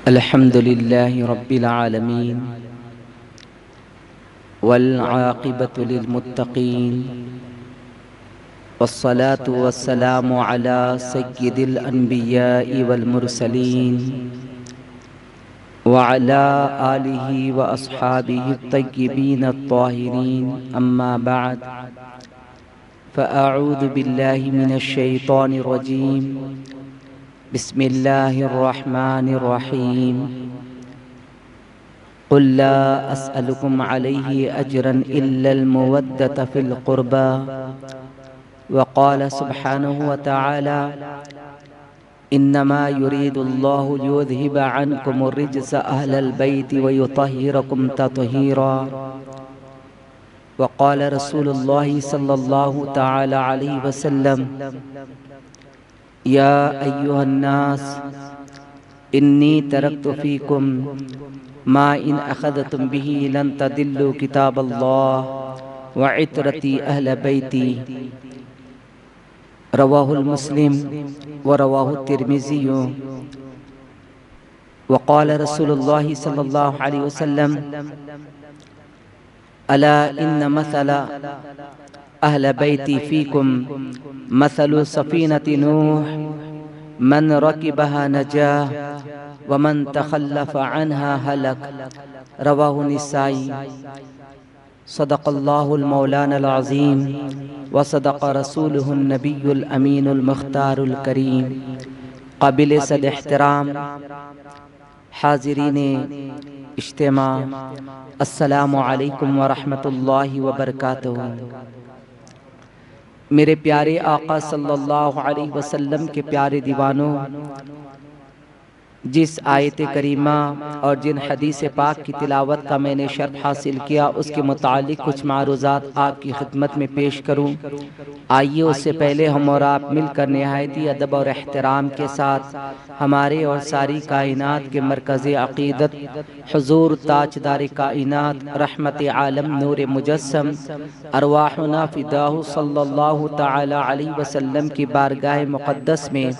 الحمد لله رب العالمين والعاقبة للمتقين والصلاة والسلام على سيد الأنبياء والمرسلين وعلى آله وأصحابه الطيبين الطاهرين أما بعد فأعوذ بالله من الشيطان الرجيم بسم الله الرحمن الرحيم قل لا أسألكم عليه أجرا إلا المودة في القربى وقال سبحانه وتعالى إنما يريد الله ليذهب عنكم الرجس أهل البيت ويطهركم تطهيرا وقال رسول الله صلى الله تعالى عليه وسلم يا أيها الناس إني تركت فيكم ما إن أخذتم به لن تضلوا كتاب الله وعترتي أهل بيتي رواه المسلم ورواه الترمذي وقال رسول الله صلى الله عليه وسلم ألا إن مثل أهل بيتي فيكم مثل سفينة نوح من ركبها نجا ومن تخلف عنها هلك رواه النسائی صدق الله المولانا العظيم وصدق رسوله النبي الأمين المختار الكريم قابل صد احترام حاضرین اجتماع السلام علیکم ورحمۃ اللہ وبرکاتہ۔ میرے پیارے آقا صلی اللہ علیہ وسلم کے پیارے دیوانوں، جس آیت کریمہ اور جن حدیث پاک کی تلاوت کا میں نے شرف حاصل کیا، اس کے متعلق کچھ معروضات آپ کی خدمت میں پیش کروں۔ آئیے اس سے پہلے ہم اور آپ مل کر نہایتی ادب اور احترام کے ساتھ ہمارے اور ساری کائنات کے مرکز عقیدت حضور تاجدار کائنات رحمت عالم نور مجسم ارواحنا فداہ صلی اللہ تعالی علیہ وسلم کی بارگاہ مقدس میں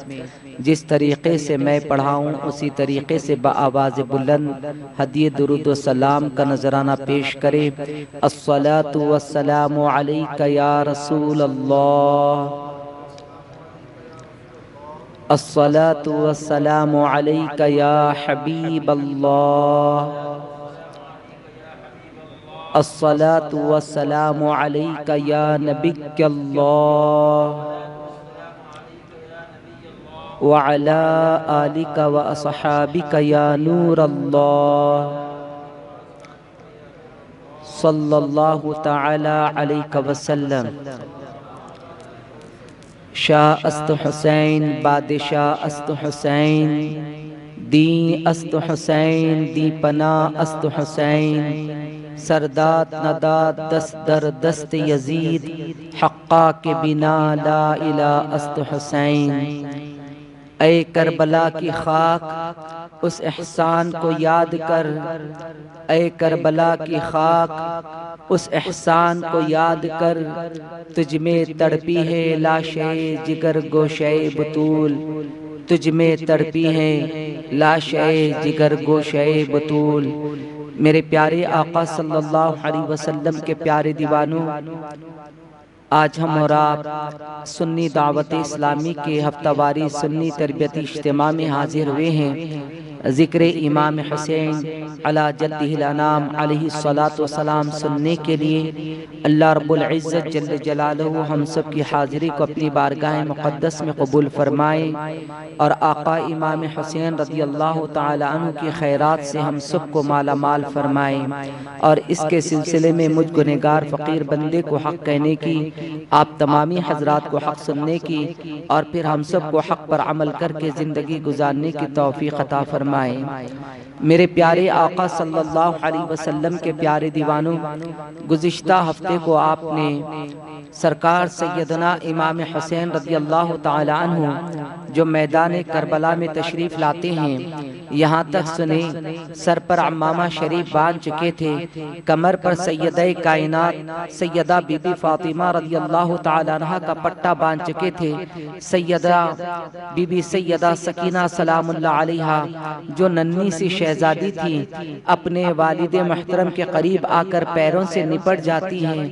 جس طریقے سے میں پڑھاؤں اسی طریقے سے بآواز بلند ہدیہ درود و سلام کا نذرانہ پیش کرے۔ الصلاۃ والسلام علیک یا رسول اللہ، الصلاۃ والسلام علیک یا حبیب اللہ، الصلاۃ والسلام علیک یا نبی اللہ وعلى آلك وأصحابك يا نور الله صلى الله تعالى عليك وسلم۔ شاہ است حسین بادشاہ است حسین، دین است حسین دی پناہ است حسین، سرداد نداد دست در دست یزید، حقا کے بنا لا الہ است حسین۔ اے کربلا کی خاک اس احسان کو یاد کر، اے کربلا کی خاک اس احسان کو یاد کر، تجھ میں تڑپی ہے لاشے جگر گوشے بطول، تجھ میں تڑپی ہے لاشے جگر گوشے بطول۔ میرے پیارے آقا صلی اللہ علیہ وسلم کے پیارے دیوانوں، آج ہم اور آپ سنی دعوت اسلامی کے ہفتہ واری سنی تربیتی اجتماع میں حاضر ہوئے ہیں۔ ذکر امام حسین علی جدہ الانام علیہ الصلاۃ والسلام سننے کے لیے اللہ رب العزت جل جلالہ ہم سب کی حاضری کو اپنی بارگاہ مقدس میں قبول فرمائے اور آقا امام حسین رضی اللہ تعالی عنہ کی خیرات سے ہم سب کو مالا مال فرمائے، اور اس کے سلسلے میں مجھ گنہگار فقیر بندے کو حق کہنے کی، آپ تمامی حضرات کو حق سننے کی، اور پھر ہم سب کو حق پر عمل کر کے زندگی گزارنے کی توفیق عطا فرمائے۔ میرے پیارے آقا صلی اللہ علیہ وسلم کے پیارے دیوانوں، گزشتہ ہفتے کو آپ نے سرکار سیدنا امام حسین رضی اللہ تعالی عنہ جو میدان کربلا میں تشریف لاتے ہیں، یہاں تک سنیں سر پر عمامہ شریف باندھ چکے تھے، کمر پر سیدہ کائنات سیدہ بی بی فاطمہ رضی اللہ تعالیٰ عنہ کا پٹا باندھ چکے تھے، سیدہ بی بی سیدہ سکینہ سلام اللہ علیہا جو ننھی سی شہزادی تھی، اپنے والد محترم کے قریب آ کر پیروں سے نپٹ جاتی ہیں،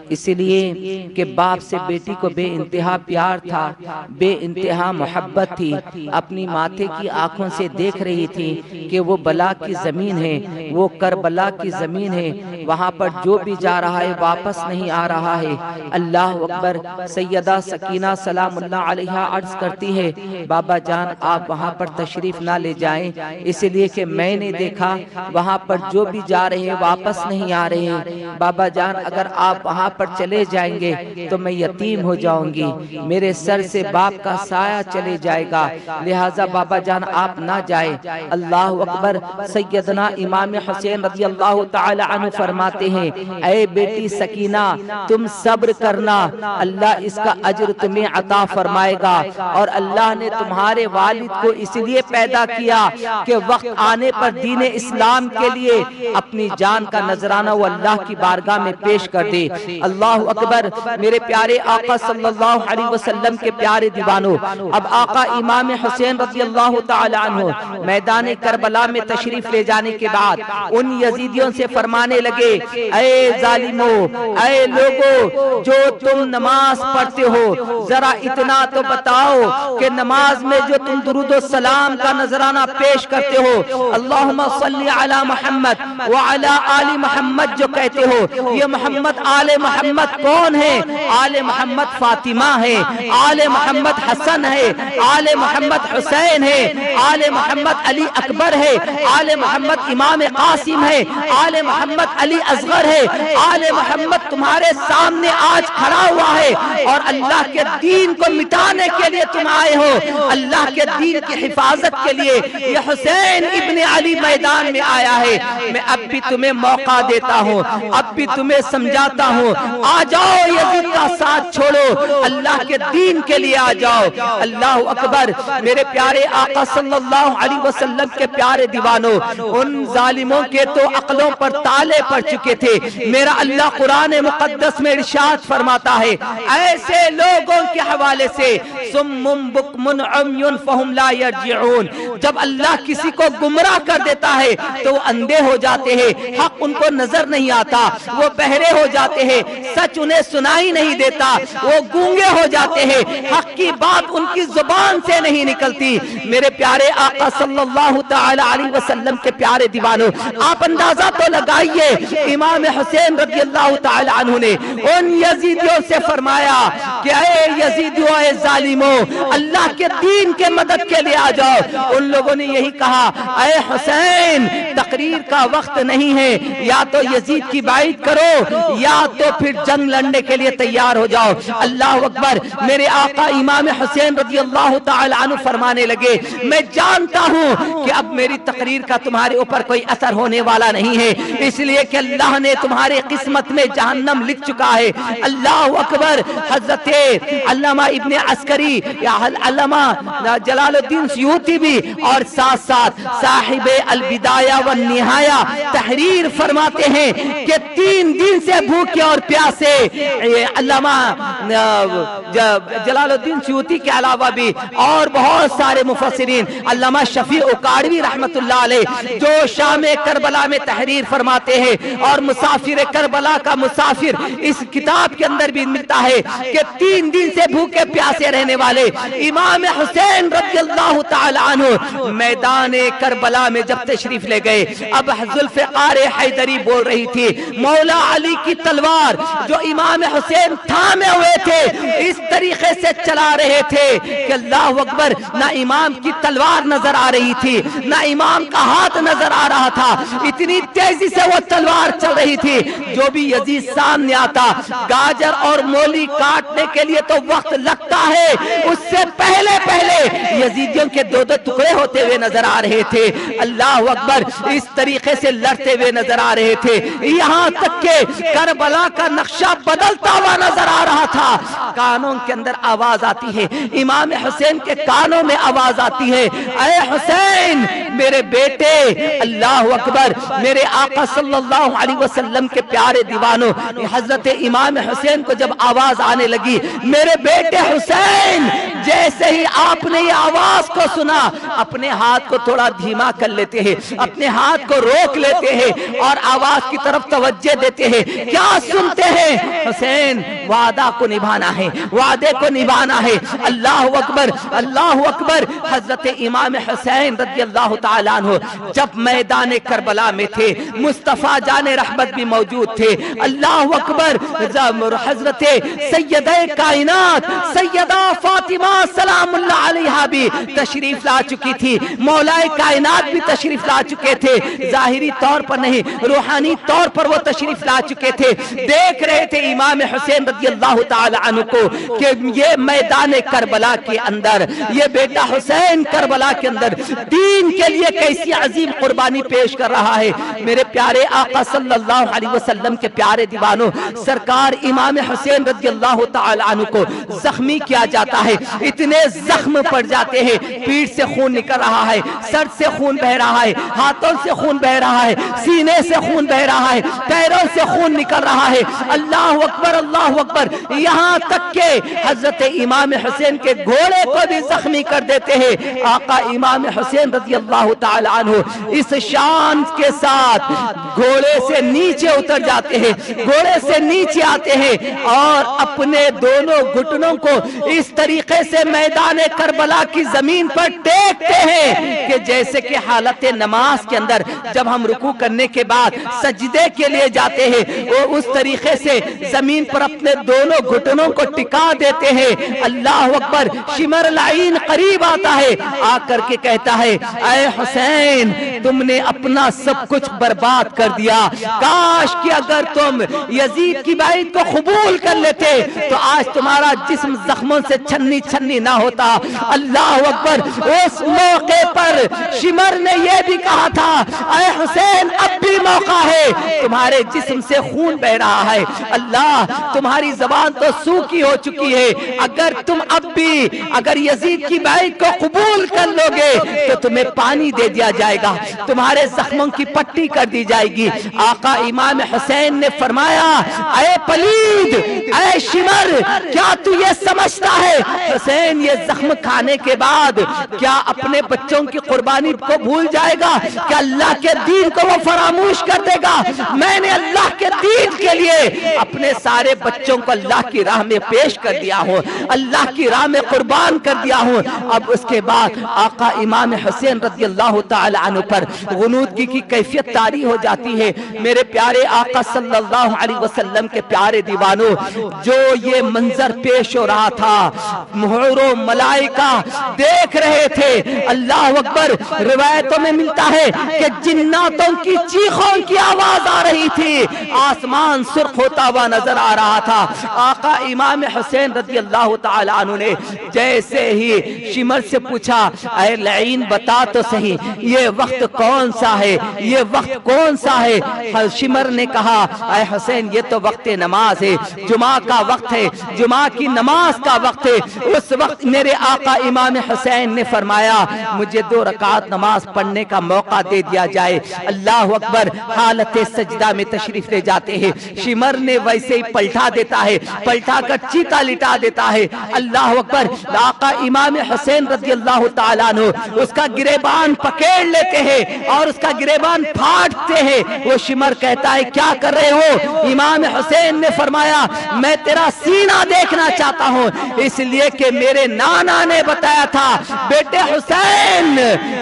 اس لیے کہ باپ سے بیٹی کو بے انتہا پیار تھا، بے انتہا محبت تھی، اپنی ماتھے کی آنکھوں سے دیکھ رہی تھی کہ وہ بلا کی زمین ہے، وہ کربلا کی زمین ہے، وہاں پر جو بھی جا رہا ہے واپس نہیں آ رہا ہے۔ اللہ اکبر۔ سیدہ سکینہ سلام اللہ علیہا عرض کرتی ہے بابا جان آپ وہاں پر تشریف نہ لے جائیں، اس لیے کہ میں نے دیکھا وہاں پر جو بھی جا رہے ہیں واپس نہیں آ رہے ہیں، بابا جان اگر آپ وہاں پر چلے جائیں گے تو میں یتیم ہو جاؤں گی، میرے سر سے باپ کا سایہ چلے جائے گا، لہٰذا بابا جان آپ نہ جائیں۔ اللہ اکبر۔ سیدنا امام حسین رضی اللہ تعالی عنہ فرماتے ہیں اے بیٹی سکینہ تم صبر کرنا، اللہ اس کا اجر تمہیں عطا فرمائے گا، اور اللہ نے تمہارے والد کو اس لیے پیدا کیا کہ وقت آنے پر دین اسلام کے لیے اپنی جان کا نذرانہ وہ اللہ کی بارگاہ میں پیش کر دے۔ اللہ اکبر۔ میرے پیارے آقا صلی اللہ علیہ وسلم کے پیارے دیوانوں، اب آقا امام حسین رضی اللہ تعالی عنہ میدان کربلا میں تشریف لے جانے کے بعد ان یزیدیوں سے فرمانے لگے اے ظالمو، اے لوگو جو تم نماز پڑھتے ہو ذرا اتنا تو بتاؤ کہ نماز میں جو تم درود و سلام کا نذرانہ پیش کرتے ہو اللہم صلی علی محمد وعلی آل محمد جو کہتے ہو، یہ محمد آل محمد کون ہے؟ آل محمد فاطمہ ہے، آل محمد حسن ہے، آل محمد حسین ہے، آل محمد علی اکبر ہے، آل محمد امام قاسم ہے، آل محمد علی اصغر ہے، آل محمد تمہارے سامنے آج کھڑا ہوا ہے اور اللہ کے دین کو مٹانے کے لیے تم آئے ہو، اللہ کے دین کی حفاظت کے لیے یہ حسین ابن علی میدان میں آیا ہے۔ میں اب بھی تمہیں موقع دیتا ہوں، اب بھی تمہیں سمجھاتا ہوں، آ جاؤ یزید کا ساتھ چھوڑو، اللہ کے دین کے لیے آ جاؤ۔ اللہ اکبر۔ میرے پیارے آقا صلی اللہ علیہ وسلم کے پیارے دیوانوں، ان ظالموں کے تو عقلوں پر تالے پڑ چکے تھے۔ میرا اللہ قرآن مقدس میں ارشاد فرماتا ہے ایسے لوگوں کے حوالے سے صم بکم عمی فہم لا یرجعون، جب اللہ کسی کو گمراہ کر دیتا ہے تو وہ اندھے ہو جاتے ہیں، حق ان کو نظر نہیں آتا، وہ بہرے ہو جاتے ہیں، سچ انہیں سنائی نہیں دیتا، وہ گونگے ہو جاتے ہیں، حق کی بات ان کی زبان سے نہیں نکلتی۔ میرے پیارے آقا صلی اللہ تعالی علیہ وسلم کے پیارے دیوانوں، آپ اندازہ تو لگائیے امام حسین رضی اللہ تعالی عنہ نے ان یزیدیوں سے فرمایا کہ اے یزیدیوں، اے ظالموں، اللہ کے دین کے مدد کے لیے آ جاؤ۔ ان لوگوں نے یہی کہا اے حسین تقریر کا وقت نہیں ہے، یا تو یزید کی بعید کرو یا تو پھر جنگ لڑنے کے لیے تیار ہو جاؤ۔ اللہ اکبر۔ میرے آقا امام حسین رضی اللہ تعالی عنہ فرمانے لگے میں جانتا ہوں کہ اب میری تقریر کا تمہارے اوپر کوئی اثر ہونے والا نہیں ہے، اس لیے کہ اللہ نے تمہارے قسمت میں جہنم لکھ چکا ہے۔ اللہ اکبر۔ حضرت علامہ ابن عسکری یا علامہ جلال الدین سیوطی بھی اور ساتھ ساتھ صاحب البدایہ والنہایہ تحریر فرماتے ہیں کہ 3 دن سے بھوکے اور پیاسے علامہ جلال الدین سیوطی کے علاوہ بھی اور بہت سارے مفسرین، علامہ شفیع اکاڑوی رحمت اللہ علیہ جو شام کربلا میں تحریر فرماتے ہیں، اور مسافر کربلا کا مسافر اس کتاب کے اندر بھی ملتا ہے کہ 3 دن سے بھوکے پیاسے رہنے والے امام حسین رضی اللہ تعالی عنہ میدان کربلا میں جب تشریف لے گئے، اب ذوالفقار حیدری بول رہی تھی مولا علی کی تلوار جو امام حسین تھامے ہوئے تھے اس طریقے سے چلا رہے تھے کہ اللہ اکبر، نہ امام کی تلوار نظر آ رہی تھی، نہ امام کا ہاتھ نظر آ رہا تھا، اتنی تیزی سے وہ تلوار چل رہی تھی، جو بھی یزید سامنے آتا گاجر اور مولی کاٹنے کے لیے تو وقت لگتا ہے، اس سے پہلے یزیدیوں کے دو ٹکڑے ہوتے ہوئے نظر آ رہے تھے۔ اللہ اکبر، اس طریقے سے لڑتے ہوئے نظر آ رہے تھے، یہاں تک کہ کربلا کا نقشہ بدلتا ہوا نظر آ رہا تھا۔ کانوں کے اندر آواز آتی ہے، امام حسین کے کانوں میں آواز آتی ہے، اے حسین میرے بیٹے، اللہ اکبر، میرے آقا صلی اللہ علیہ وسلم کے پیارے دیوانوں، حضرت امام حسین کو جب آواز آنے لگی میرے بیٹے حسین، جیسے ہی آپ نے یہ آواز کو سنا اپنے ہاتھ کو تھوڑا دھیما کر لیتے ہیں، اپنے ہاتھ کو روک لیتے ہیں اور آواز کی طرف توجہ دیتے ہیں۔ کیا سنتے ہیں؟ حسین وعدہ کو نبھانا ہے، وعدے کو نبھانا ہے۔ اللہ اکبر، اللہ اکبر۔ حضرت امام حسین رضی اللہ تعالیٰ عنہ جب میدان کربلا میں تھے، مصطفیٰ جان رحمت بھی موجود تھے۔ اللہ اکبر، حضرت سیدہ کائنات سیدہ فاطمہ سلام اللہ علیہا بھی تشریف لا چکی تھی، مولا کائنات بھی تشریف لا چکے تھے، ظاہری طور پر نہیں روحانی طور پر وہ تشریف لا چکے تھے۔ دیکھ رہے تھے امام حسین رضی اللہ تعالی عنہ کو کہ یہ میدان کربلا کے اندر یہ بیٹا حسین کربلا کے اندر دین کے لیے کیسی عظیم قربانی پیش کر رہا ہے۔ میرے پیارے آقا صلی اللہ علیہ وسلم کے پیارے دیوانوں، سرکار امام حسین رضی اللہ تعالی عنہ کو زخمی کیا جاتا ہے، اتنے زخم پڑ جاتے ہیں، پیٹھ سے خون نکل رہا ہے، سر سے خون بہ رہا ہے، ہاتھوں سے خون بہ رہا ہے، سینے سے خون بہ رہا ہے، پیروں سے خون نکل رہا ہے۔ اللہ اکبر، اللہ اکبر، یہاں تک کہ حضرت امام حسین کے گھوڑے کو بھی زخمی کر دیتے ہیں۔ آقا امام حسین رضی اللہ تعالی عنہ اس شان کے ساتھ گھوڑے سے نیچے اتر جاتے ہیں، گھوڑے سے نیچے آتے ہیں اور اپنے دونوں گھٹنوں کو اس طریقے سے میدان کربلا کی زمین پر ٹیکتے ہیں کہ جیسے کہ حالت نماز کے اندر جب ہم رکوع کرنے کے بعد سجدے کے لیے جاتے ہیں، وہ اس طریقے سے زمین پر اپنے دونوں گھٹنوں کو ٹکا دیتے ہیں۔ اللہ اکبر، شمر العین قریب آتا ہے، آ کر کے کہتا ہے، اے حسین تم نے اپنا سب کچھ برباد کر دیا، کاش کہ اگر تم یزید کی بیعت کو قبول کر لیتے تو آج تمہارا جسم زخموں سے چھنی چھنی نہ ہوتا۔ اللہ اکبر، اس موقع پر شمر نے یہ بھی کہا تھا، اے حسین اب بھی موقع ہے، تمہارے جسم سے خون بہ رہا ہے، اللہ تمہاری زبان تو سوکھی ہو چکی ہے، اگر تم اب بھی اگر یزید کی بیعت کو قبول کر لوگے تو تمہیں پانی دے دیا جائے گا، تمہارے زخموں کی پٹی کر دی جائے گی۔ آقا امام حسین نے فرمایا، اے پلید، اے شمر، کیا تو یہ سمجھتا ہے حسین یہ زخم کھانے کے بعد کیا اپنے بچوں کی قربانی کو بھول جائے گا؟ کیا اللہ کے دین کو وہ فراموش کر دے گا؟ میں نے اللہ کے دین کے لیے اپنے سارے بچوں کو اللہ کی راہ میں پیش کر دیا ہوں، اللہ کی راہ میں قربان کر دیا ہوں۔ اب اس کے بعد آقا امام حسین رضی اللہ تعالی عنہ پر غنودگی کی کیفیت طاری ہو جاتی ہے۔ میرے پیارے آقا صلی اللہ علیہ وسلم کے پیارے دیوانوں، جو یہ منظر پیش ہو رہا تھا، حور و ملائکہ دیکھ رہے تھے۔ اللہ اکبر، روایتوں میں ملتا ہے کہ جناتوں کی چیخوں کی آواز آ رہی تھی، آسمان سرخ ہوتا ہوا نظر آ رہا تھا۔ آقا امام حسین رضی اللہ تعالی عنہ نے جیسے ہی شمر سے پوچھا، اے لعین بتا تو صحیح یہ وقت کون سا ہے، یہ وقت کون سا ہے؟ شمر نے کہا، اے حسین یہ تو وقت نماز ہے، جمعہ کا وقت ہے، جمعہ کی نماز کا وقت ہے۔ اس وقت میرے آقا امام حسین نے فرمایا، مجھے 2 رکعت نماز پڑھنے کا موقع دے دیا جائے۔ اللہ اکبر، حالت سجدہ میں تشریف لے جاتے ہیں، شمر نے ویسے ہی پلٹا دیتا ہے، پلٹا کر چیتا لٹا دیتا ہے۔ اللہ اکبر، آقا امام حسین رضی اللہ تعالیٰ عنہ اس کا گریبان پکڑ لیتے ہیں اور اس کا گریبان پھاڑتے ہیں۔ وہ شمر کہتا ہے، کیا کر رہے ہو؟ امام حسین نے فرمایا، میں تیرا سینہ دیکھنا چاہتا ہوں، اس لیے کہ میرے نانا نے بتایا تھا، بیٹے حسین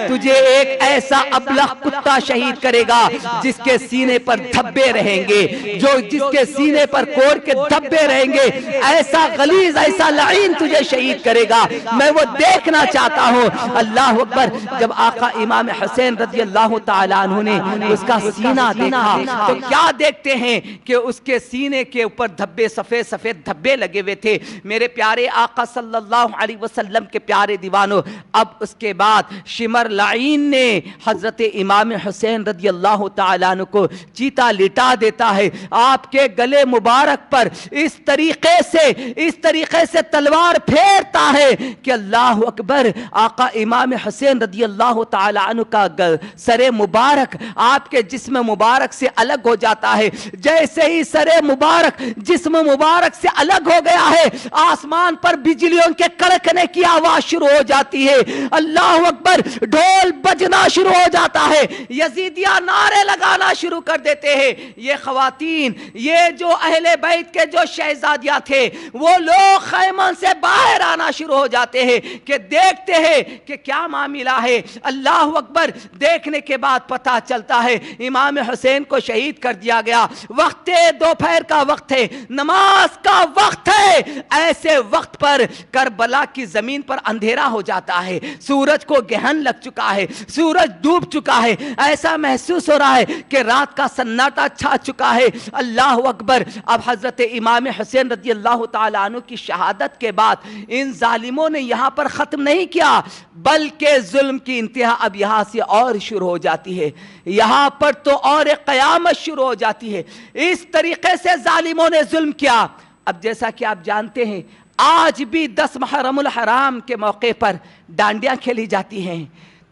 تجھے ایک ایسا ابلغ کتا شہید کرے گا جس کے سینے پر دھبے رہیں گے، جو جس کے سینے پر کوڑ کے دھبے رہیں گے، ایسا غلیظ ایسا لعین تجھے شہید کرے گا، میں وہ دیکھنا چاہتا ہوں۔ اللہ اکبر۔ جب آقا امام حسین رضی اللہ تعالیٰ عنہ نے اس کا سینہ دیکھا تو کیا دیکھتے ہیں کہ اس کے سینے کے اوپر دھبے، سفید سفید دھبے لگے ہوئے تھے۔ میرے پیارے آقا صلی اللہ علیہ وسلم کے پیارے دیوانوں، اب اس کے بعد شمر لعین نے حضرت امام حسین رضی اللہ تعالیٰ عنہ کو چیتا لٹا دیتا ہے، آپ کے گلے مبارک پر اس طریقے سے تلوار پھیرتا ہے کہ اللہ اکبر، آقا امام حسین رضی اللہ تعالیٰ عنہ کا سر مبارک آپ کے جسم مبارک سے الگ ہو جاتا ہے۔ جیسے ہی سر مبارک جسم مبارک سے الگ ہو گیا ہے، آسمان پر بجلیوں کے کڑکنے کی آواز شروع ہو جاتی ہے، اللہ اکبر، ڈھول بجنا شروع ہو جاتا ہے، یزیدیہ نعرے لگانا شروع کر دیتے ہیں۔ یہ خواتین، یہ جو اہل بیت کے جو شہزادیاں تھے، وہ لوگ خیموں سے باہر آنا شروع ہو جاتے ہیں کہ دیکھتے ہیں کہ کیا معاملہ ہے۔ اللہ اکبر۔ دیکھنے کے بعد پتہ چلتا ہے امام حسین کو شہید کر دیا گیا۔ وقت دوپہر کا وقت ہے، نماز کا وقت ہے۔ ایسے وقت پر کربلا کی زمین پر اندھیرا ہو جاتا ہے، سورج کو گہن لگ چکا ہے، سورج ڈوب چکا ہے، ایسا محسوس ہو رہا ہے کہ رات کا سناٹا چھا چکا ہے۔ اللہ اکبر۔ اب حضرت امام حسین رضی اللہ تعالیٰ عنہ کی شہادت کے بعد ان ظالموں نے یہاں پر ختم نہیں کیا، بلکہ ظلم کی انتہا اب یہاں سے اور شروع ہو جاتی ہے، یہاں پر تو اور قیامت شروع ہو جاتی ہے۔ اس طریقے سے ظالموں نے ظلم کیا۔ اب جیسا کہ آپ جانتے ہیں، آج بھی 10 محرم الحرام کے موقع پر ڈانڈیاں کھیلی جاتی ہیں،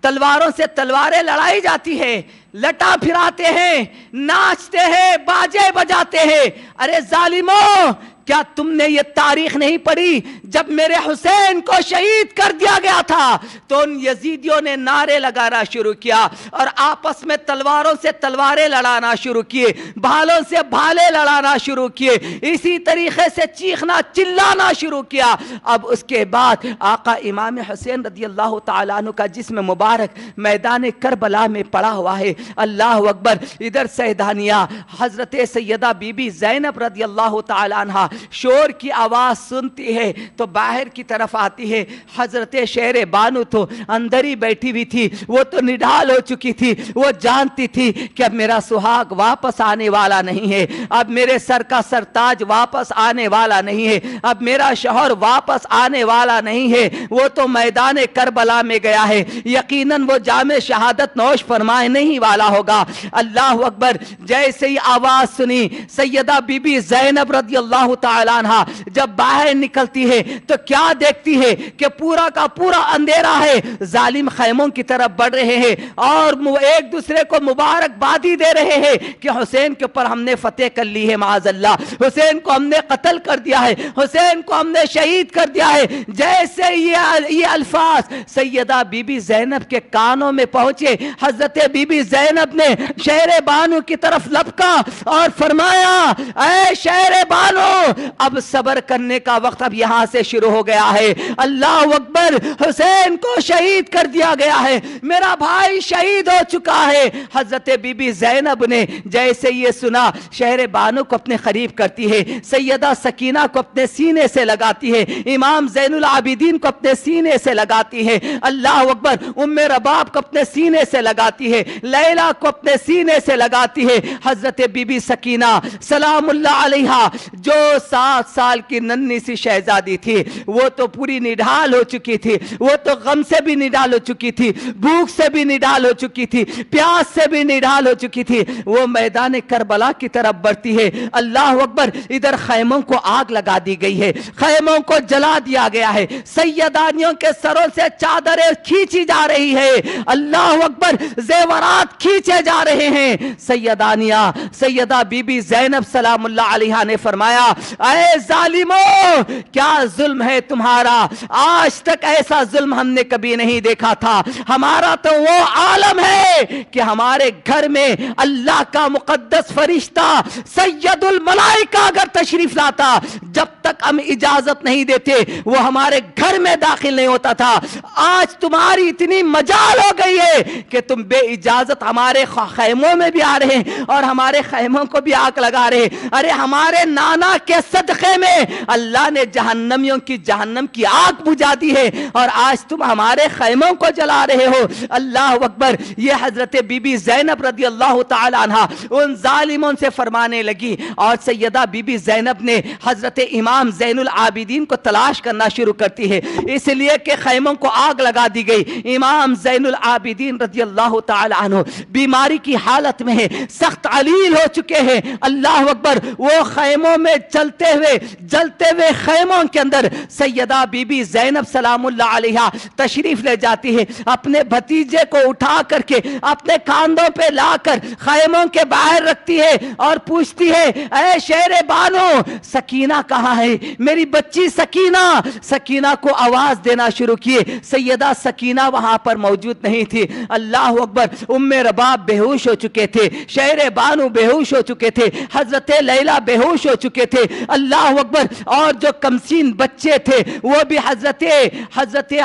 تلواروں سے تلواریں لڑائی جاتی ہے، لٹا پھراتے ہیں، ناچتے ہیں، باجے بجاتے ہیں۔ ارے ظالموں، کیا تم نے یہ تاریخ نہیں پڑھی؟ جب میرے حسین کو شہید کر دیا گیا تھا تو ان یزیدیوں نے نعرے لگانا شروع کیا اور آپس میں تلواروں سے تلواریں لڑانا شروع کیے، بھالوں سے بھالے لڑانا شروع کیے، اسی طریقے سے چیخنا چلانا شروع کیا۔ اب اس کے بعد آقا امام حسین رضی اللہ تعالیٰ عنہ کا جسم مبارک میدان کربلا میں پڑا ہوا ہے۔ اللہ اکبر۔ ادھر سیدانیہ حضرت سیدہ بی بی زینب رضی اللہ تعالیٰ عنہ شور کی آواز سنتی ہے تو باہر کی طرف آتی ہے۔ حضرت شہر بانو تو اندر ہی بیٹھی ہوئی تھی، وہ تو نڈھال ہو چکی تھی، وہ جانتی تھی کہ اب میرا سہاگ واپس آنے والا نہیں ہے، اب میرے سر کا سرتاج واپس آنے والا نہیں ہے، اب میرا شوہر واپس آنے والا نہیں ہے، وہ تو میدان کربلا میں گیا ہے، یقیناً وہ جام شہادت نوش فرمائے نہیں والا ہوگا۔ اللہ اکبر۔ جیسے ہی آواز سنی، سیدہ بی بی زینب رضی اللہ تعالیٰ عنہ جب باہر نکلتی ہے تو کیا دیکھتی ہے کہ پورا کا پورا اندھیرا ہے، ظالم خیموں کی طرف بڑھ رہے ہیں اور ایک دوسرے کو مبارکبادی دے رہے ہیں کہ حسین کے اوپر ہم نے فتح کر لی ہے، معاذ اللہ، حسین کو ہم نے قتل کر دیا ہے، حسین کو ہم نے شہید کر دیا ہے۔ جیسے یہ الفاظ سیدہ بی بی زینب کے کانوں میں پہنچے، حضرت بی بی زینب نے شہر بانو کی طرف لپکا اور فرمایا، اے شہر بانو، اب صبر کرنے کا وقت اب یہاں سے شروع ہو گیا ہے۔ اللہ اکبر۔ حسین کو شہید کر دیا گیا ہے، میرا بھائی شہید ہو چکا ہے۔ حضرت بی بی زینب نے جیسے یہ سنا، شہر بانو کو اپنے قریب کرتی ہے، سیدہ سکینہ کو اپنے سینے سے لگاتی ہے، امام زین العابدین کو اپنے سینے سے لگاتی ہے، اللہ اکبر، ام رباب کو اپنے سینے سے لگاتی ہے، لیلا کو اپنے سینے سے لگاتی ہے۔ حضرت بی بی سکینہ سلام اللہ علیہا، جو 7 سال کی ننھی سی شہزادی تھی، وہ تو پوری نڈھال ہو چکی تھی، وہ تو غم سے بھی نڈھال ہو چکی تھی، بھوک سے بھی نڈھال ہو چکی تھی، پیاس سے بھی نڈھال ہو چکی تھی، وہ میدان کربلا کی طرف بڑھتی ہے۔ اللہ اکبر۔ ادھر خیموں کو آگ لگا دی گئی ہے، خیموں کو جلا دیا گیا ہے، سیدانیوں کے سروں سے چادریں کھینچی جا رہی ہے، اللہ اکبر، زیورات کھینچے جا رہے ہیں۔ سیدانیہ سیدہ بی بی زینب سلام اللہ علیہا نے فرمایا، اے ظالموں، کیا ظلم ہے تمہارا، آج تک ایسا ظلم ہم نے کبھی نہیں دیکھا تھا۔ ہمارا تو وہ عالم ہے کہ ہمارے گھر میں اللہ کا مقدس فرشتہ سید الملائکہ اگر تشریف لاتا، جب تک ہم اجازت نہیں دیتے وہ ہمارے گھر میں داخل نہیں ہوتا تھا۔ آج تمہاری اتنی مجال ہو گئی ہے کہ تم بے اجازت ہمارے خیموں میں بھی آ رہے ہیں اور ہمارے خیموں کو بھی آگ لگا رہے ہیں۔ ارے ہمارے نانا کے کے صدقے میں اللہ نے جہنمیوں کی جہنم کی آگ بجھا دی ہے، اور آج تم ہمارے خیموں کو جلا رہے ہو۔ اللہ اکبر۔ یہ حضرت بی بی زینب رضی اللہ تعالی عنہ ان ظالموں سے فرمانے لگی، اور سیدہ بی بی زینب نے حضرت امام زین العابدین کو تلاش کرنا شروع کرتی ہے، اس لیے کہ خیموں کو آگ لگا دی گئی۔ امام زین العابدین رضی اللہ تعالی عنہ بیماری کی حالت میں ہے، سخت علیل ہو چکے ہیں۔ اللہ اکبر۔ وہ خیموں میں جلتے ہوئے خیموں کے اندر سیدہ بی بی زینب سلام اللہ علیہا تشریف لے جاتی ہے، اپنے بھتیجے کو اٹھا کر کے اپنے کاندھوں پہ لا کر خیموں کے باہر رکھتی ہے اور پوچھتی ہے، اے شہر بانو، سکینہ کہاں ہے؟ میری بچی سکینہ۔ سکینہ کو آواز دینا شروع کیے، سیدہ سکینہ وہاں پر موجود نہیں تھی۔ اللہ اکبر۔ ام رباب بے ہوش ہو چکے تھے، شہر بانو بے ہوش ہو چکے تھے، حضرت لیلا بے ہوش ہو چکے تھے۔ اللہ اکبر۔ اور جو کمسین بچے تھے وہ بھی حضرت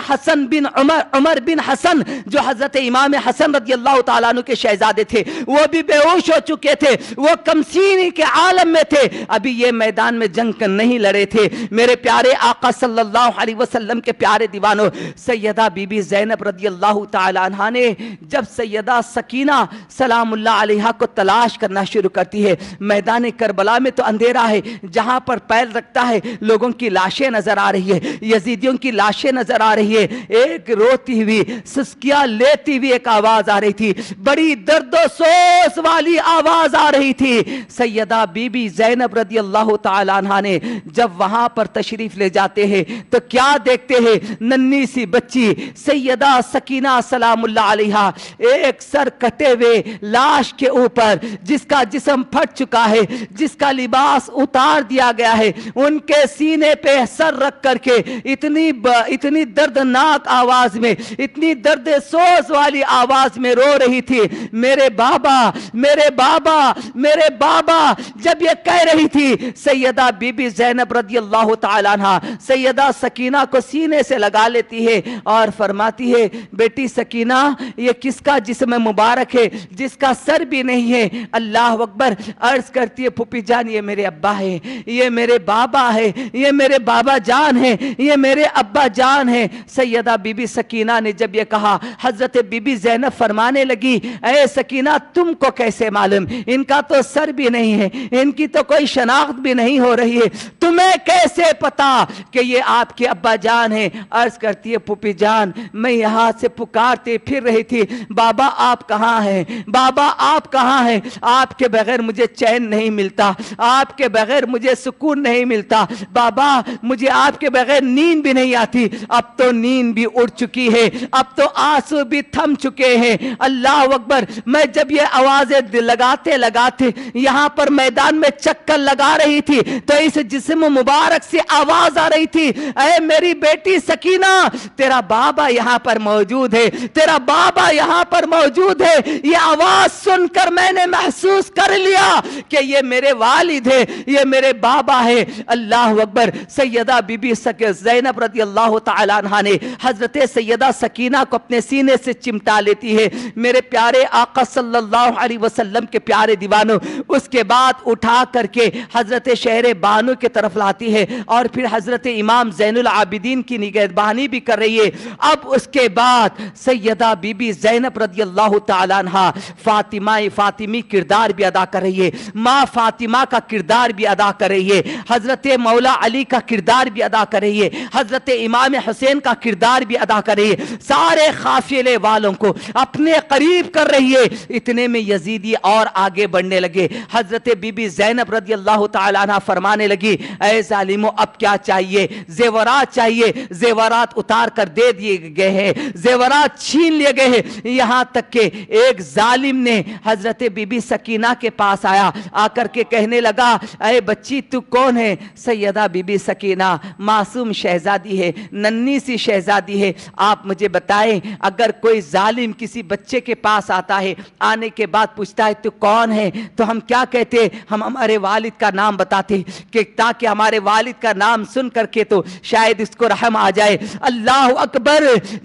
حسن بن عمر بن حسن، جو حضرت امام حسن رضی اللہ تعالیٰ عنہ کے شہزادے تھے، وہ بھی بے ہوش ہو چکے تھے، وہ کمسینی کے عالم میں تھے، ابھی یہ میدان میں جنگ نہیں لڑے تھے۔ میرے پیارے آقا صلی اللہ علیہ وسلم کے پیارے دیوانوں، سیدہ بی بی زینب رضی اللہ تعالی عنہا نے جب سیدہ سکینہ سلام اللہ علیہا کو تلاش کرنا شروع کرتی ہے، میدان کربلا میں تو اندھیرا ہے، جہاں پر پیر رکھتا ہے لوگوں کی لاشیں نظر آ رہی ہے، یزیدیوں کی لاشیں نظر آ رہی ہے۔ ایک روتی ہوئی سسکیاں لیتی ہوئی ایک آواز آ رہی تھی، بڑی درد و سوز والی آواز آ رہی تھی۔ سیدہ بی بی زینب رضی اللہ تعالی عنہا نے جب وہاں پر تشریف لے جاتے ہیں تو کیا دیکھتے ہیں؟ ننھی سی بچی سیدہ سکینہ سلام اللہ علیہا ایک سر کٹے ہوئے لاش کے اوپر، جس کا جسم پھٹ چکا ہے، جس کا لباس اتار دیا گیا ہے، ان کے سینے پہ سر رکھ کر کے اتنی دردناک آواز میں، اتنی درد سوز والی آواز میں رو رہی تھی، میرے بابا، میرے بابا، میرے بابا۔ جب یہ کہہ رہی تھی، سیدہ بی بی زینب رضی اللہ تعالی عنہ سیدہ سکینہ کو سینے سے لگا لیتی ہے اور فرماتی ہے، بیٹی سکینہ، یہ کس کا جسم مبارک ہے جس کا سر بھی نہیں ہے؟ اللہ اکبر۔ عرض کرتی ہے، پھوپھی جان، یہ میرے ابا ہے، یہ میرے بابا ہے، یہ میرے بابا جان ہے، یہ میرے ابا جان ہے۔ سیدہ بی بی سکینہ نے جب یہ کہا، حضرت بی بی زینب فرمانے لگی، اے سکینہ، تم کو کیسے معلوم؟ ان کا تو سر بھی نہیں ہے، ان کی تو کوئی شناخت بھی نہیں ہو رہی ہے، تمہیں کیسے پتا کہ یہ آپ کے ابا جان ہیں؟ عرض کرتی ہے، پھوپھی جان، میں یہاں سے پکارتے پھر رہی تھی، بابا آپ کہاں ہیں؟ بابا آپ کہاں ہیں؟ آپ کے بغیر مجھے چین نہیں ملتا، آپ کے بغیر مجھے سکون نہیں ملتا، بابا مجھے آپ کے بغیر نیند بھی نہیں آتی۔ اب تو نیند بھی اڑ چکی ہے، اب تو آنسو بھی تھم چکے ہیں۔ اللہ اکبر۔ میں جب یہ آوازیں لگاتے یہاں پر میدان میں چکر لگا رہی تھی تو اس جسم مبارک سے آواز آ رہی تھی، اے میری بیٹی سکینہ، تیرا بابا یہاں پر موجود ہے، تیرا بابا یہاں پر موجود ہے۔ یہ آواز سن کر میں نے محسوس کر لیا کہ یہ میرے والد ہے، یہ میرے بابا ہے۔ اللہ اکبر۔ سیدہ بی بی زینب رضی اللہ تعالی عنہا نے حضرت سیدہ سکینہ کو اپنے سینے سے چمٹا لیتی ہے۔ میرے پیارے آقا صلی اللہ علیہ وسلم کے پیارے دیوانوں، اس کے بعد اٹھا کر کے حضرت شہر بانو کی طرف لاتی ہے اور پھر حضرت امام زین العابدین کی نگہبانی بھی کر رہی ہے۔ اب اس کے بعد سیدہ بی بی زینب رضی اللہ تعالی عنہا فاطمی کردار بھی ادا کر رہی ہے، ماں فاطمہ کا کردار بھی ادا کر رہی ہے، حضرت مولا علی کا کردار بھی ادا کر رہی ہے، حضرت امام حسین کا کردار بھی ادا کر رہی ہے، سارے قافلے والوں کو اپنے قریب کر رہی ہے۔ اتنے میں یزیدی اور آگے بڑھنے لگے۔ حضرت بی بی زینب رضی اللہ تعالی عنہ فرمانے لگی، اے ظالموں، اب کیا چاہیے؟ زیورات چاہیے، زیورات اتار کر دے دیے گئے ہیں، زیورات چھین لیے گئے ہیں، یہاں تک کہ ایک ظالم نے حضرت بی بی سکینہ کے پاس آیا، آ کر کے کہنے لگا، اے بچی تو کون ہے؟ سیدہ بی بی سکینہ معصوم شہزادی ہے، ننھی سی شہزادی ہے، آپ مجھے بتائیں، اگر کوئی ظالم کسی بچے کے پاس آتا ہے، آنے کے بعد پوچھتا ہے تو کون ہے، تو ہم کیا کہتے؟ ہم ہمارے والد کا نام بتاتے کہ تاکہ ہمارے والد کا نام سن کر کے تو شاید اس کو رحم آ جائے۔ اللہ اکبر۔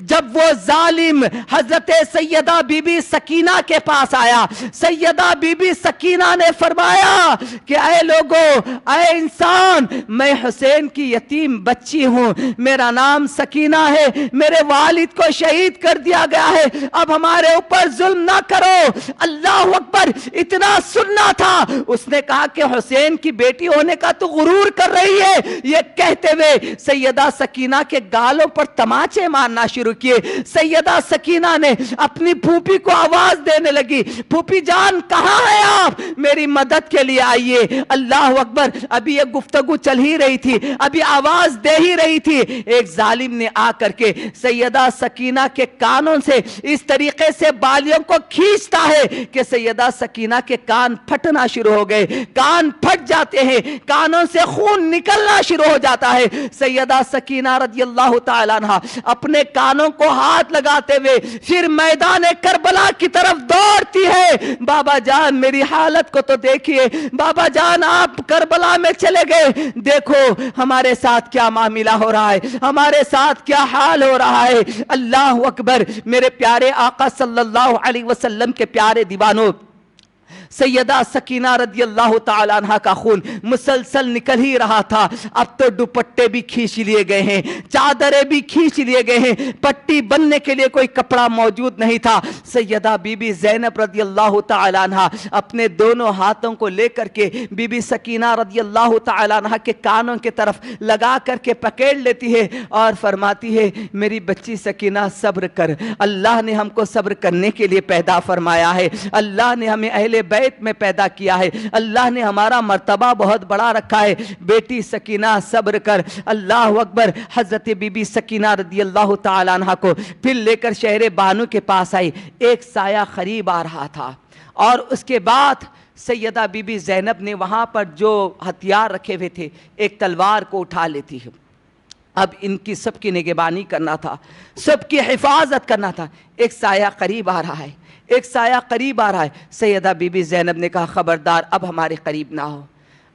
جب وہ ظالم حضرت سیدہ بی بی سکینہ کے پاس آیا، سیدہ بی بی سکینہ نے فرمایا کہ اے لوگو، اے انسان میں حسین کی یتیم بچی ہوں، میرا نام سکینہ ہے، میرے والد کو شہید کر دیا گیا ہے، اب ہمارے اوپر ظلم نہ کرو۔ اللہ اکبر، اتنا سننا تھا۔ اس نے کہا کہ حسین کی بیٹی ہونے کا تو غرور کر رہی ہے۔ یہ کہتے ہوئے سیدہ سکینہ کے گالوں پر تماچے مارنا شروع کیے۔ سیدہ سکینہ نے اپنی پھوپھی کو آواز دینے لگی، پھوپھی جان کہاں ہے آپ؟ میری مدد کے لیے آئیے۔ اللہ اکبر، ابھی یہ گفتگو چل ہی رہی تھی، ابھی آواز دے ہی رہی تھی، ایک ظالم نے آ کر کے سیدہ سکینہ کے کانوں سے اس طریقے سے بالیوں کو کھینچتا ہے کہ سیدہ سکینہ کے کان پھٹنا شروع ہو گئے، کان پھٹ جاتے ہیں، کانوں سے خون نکلنا شروع ہو جاتا ہے۔ سیدہ سکینہ رضی اللہ تعالیٰ عنہ اپنے کانوں کو ہاتھ لگاتے ہوئے پھر میدان کربلا کی طرف دوڑتی ہے۔ بابا جان میری حالت کو تو دیکھیے، بابا جان آپ کربلا میں چلے گئے، دیکھو ہمارے ساتھ کیا معاملہ ہو رہا ہے، ہمارے ساتھ کیا حال ہو رہا ہے۔ اللہ اکبر، میرے پیارے آقا صلی اللہ علیہ وسلم کے پیارے دیوانوں، سیدہ سکینہ رضی اللہ تعالیٰ عنہ کا خون مسلسل نکل ہی رہا تھا۔ اب تو دوپٹے بھی کھینچ لیے گئے ہیں، چادریں بھی کھینچ لیے گئے ہیں، پٹی بننے کے لیے کوئی کپڑا موجود نہیں تھا۔ سیدہ بی بی زینب رضی اللہ تعالیٰ عنہ اپنے دونوں ہاتھوں کو لے کر کے بی بی سکینہ رضی اللہ تعالیٰ عنہ کے کانوں کی طرف لگا کر کے پکڑ لیتی ہے اور فرماتی ہے، میری بچی سکینہ صبر کر، اللہ نے ہم کو صبر کرنے کے لیے پیدا فرمایا ہے، اللہ نے ہمیں اہل بیت میں پیدا کیا ہے، اللہ نے ہمارا مرتبہ بہت بڑا رکھا ہے، بیٹی سکینہ صبر کر۔ اللہ اکبر، حضرت بی بی سکینہ رضی اللہ تعالیٰ عنہ کو پھر لے کر شہر بانو کے پاس آئی۔ ایک سایہ قریب آ رہا تھا اور اس کے بعد سیدہ بی بی زینب نے وہاں پر جو ہتھیار رکھے ہوئے تھے ایک تلوار کو اٹھا لیتی ہے۔ اب ان کی سب کی نگہبانی کرنا تھا، سب کی حفاظت کرنا تھا۔ ایک سایہ قریب آ رہا ہے، ایک سایہ قریب آ رہا ہے۔ سیدہ بی بی زینب نے کہا خبردار اب ہمارے قریب نہ ہو،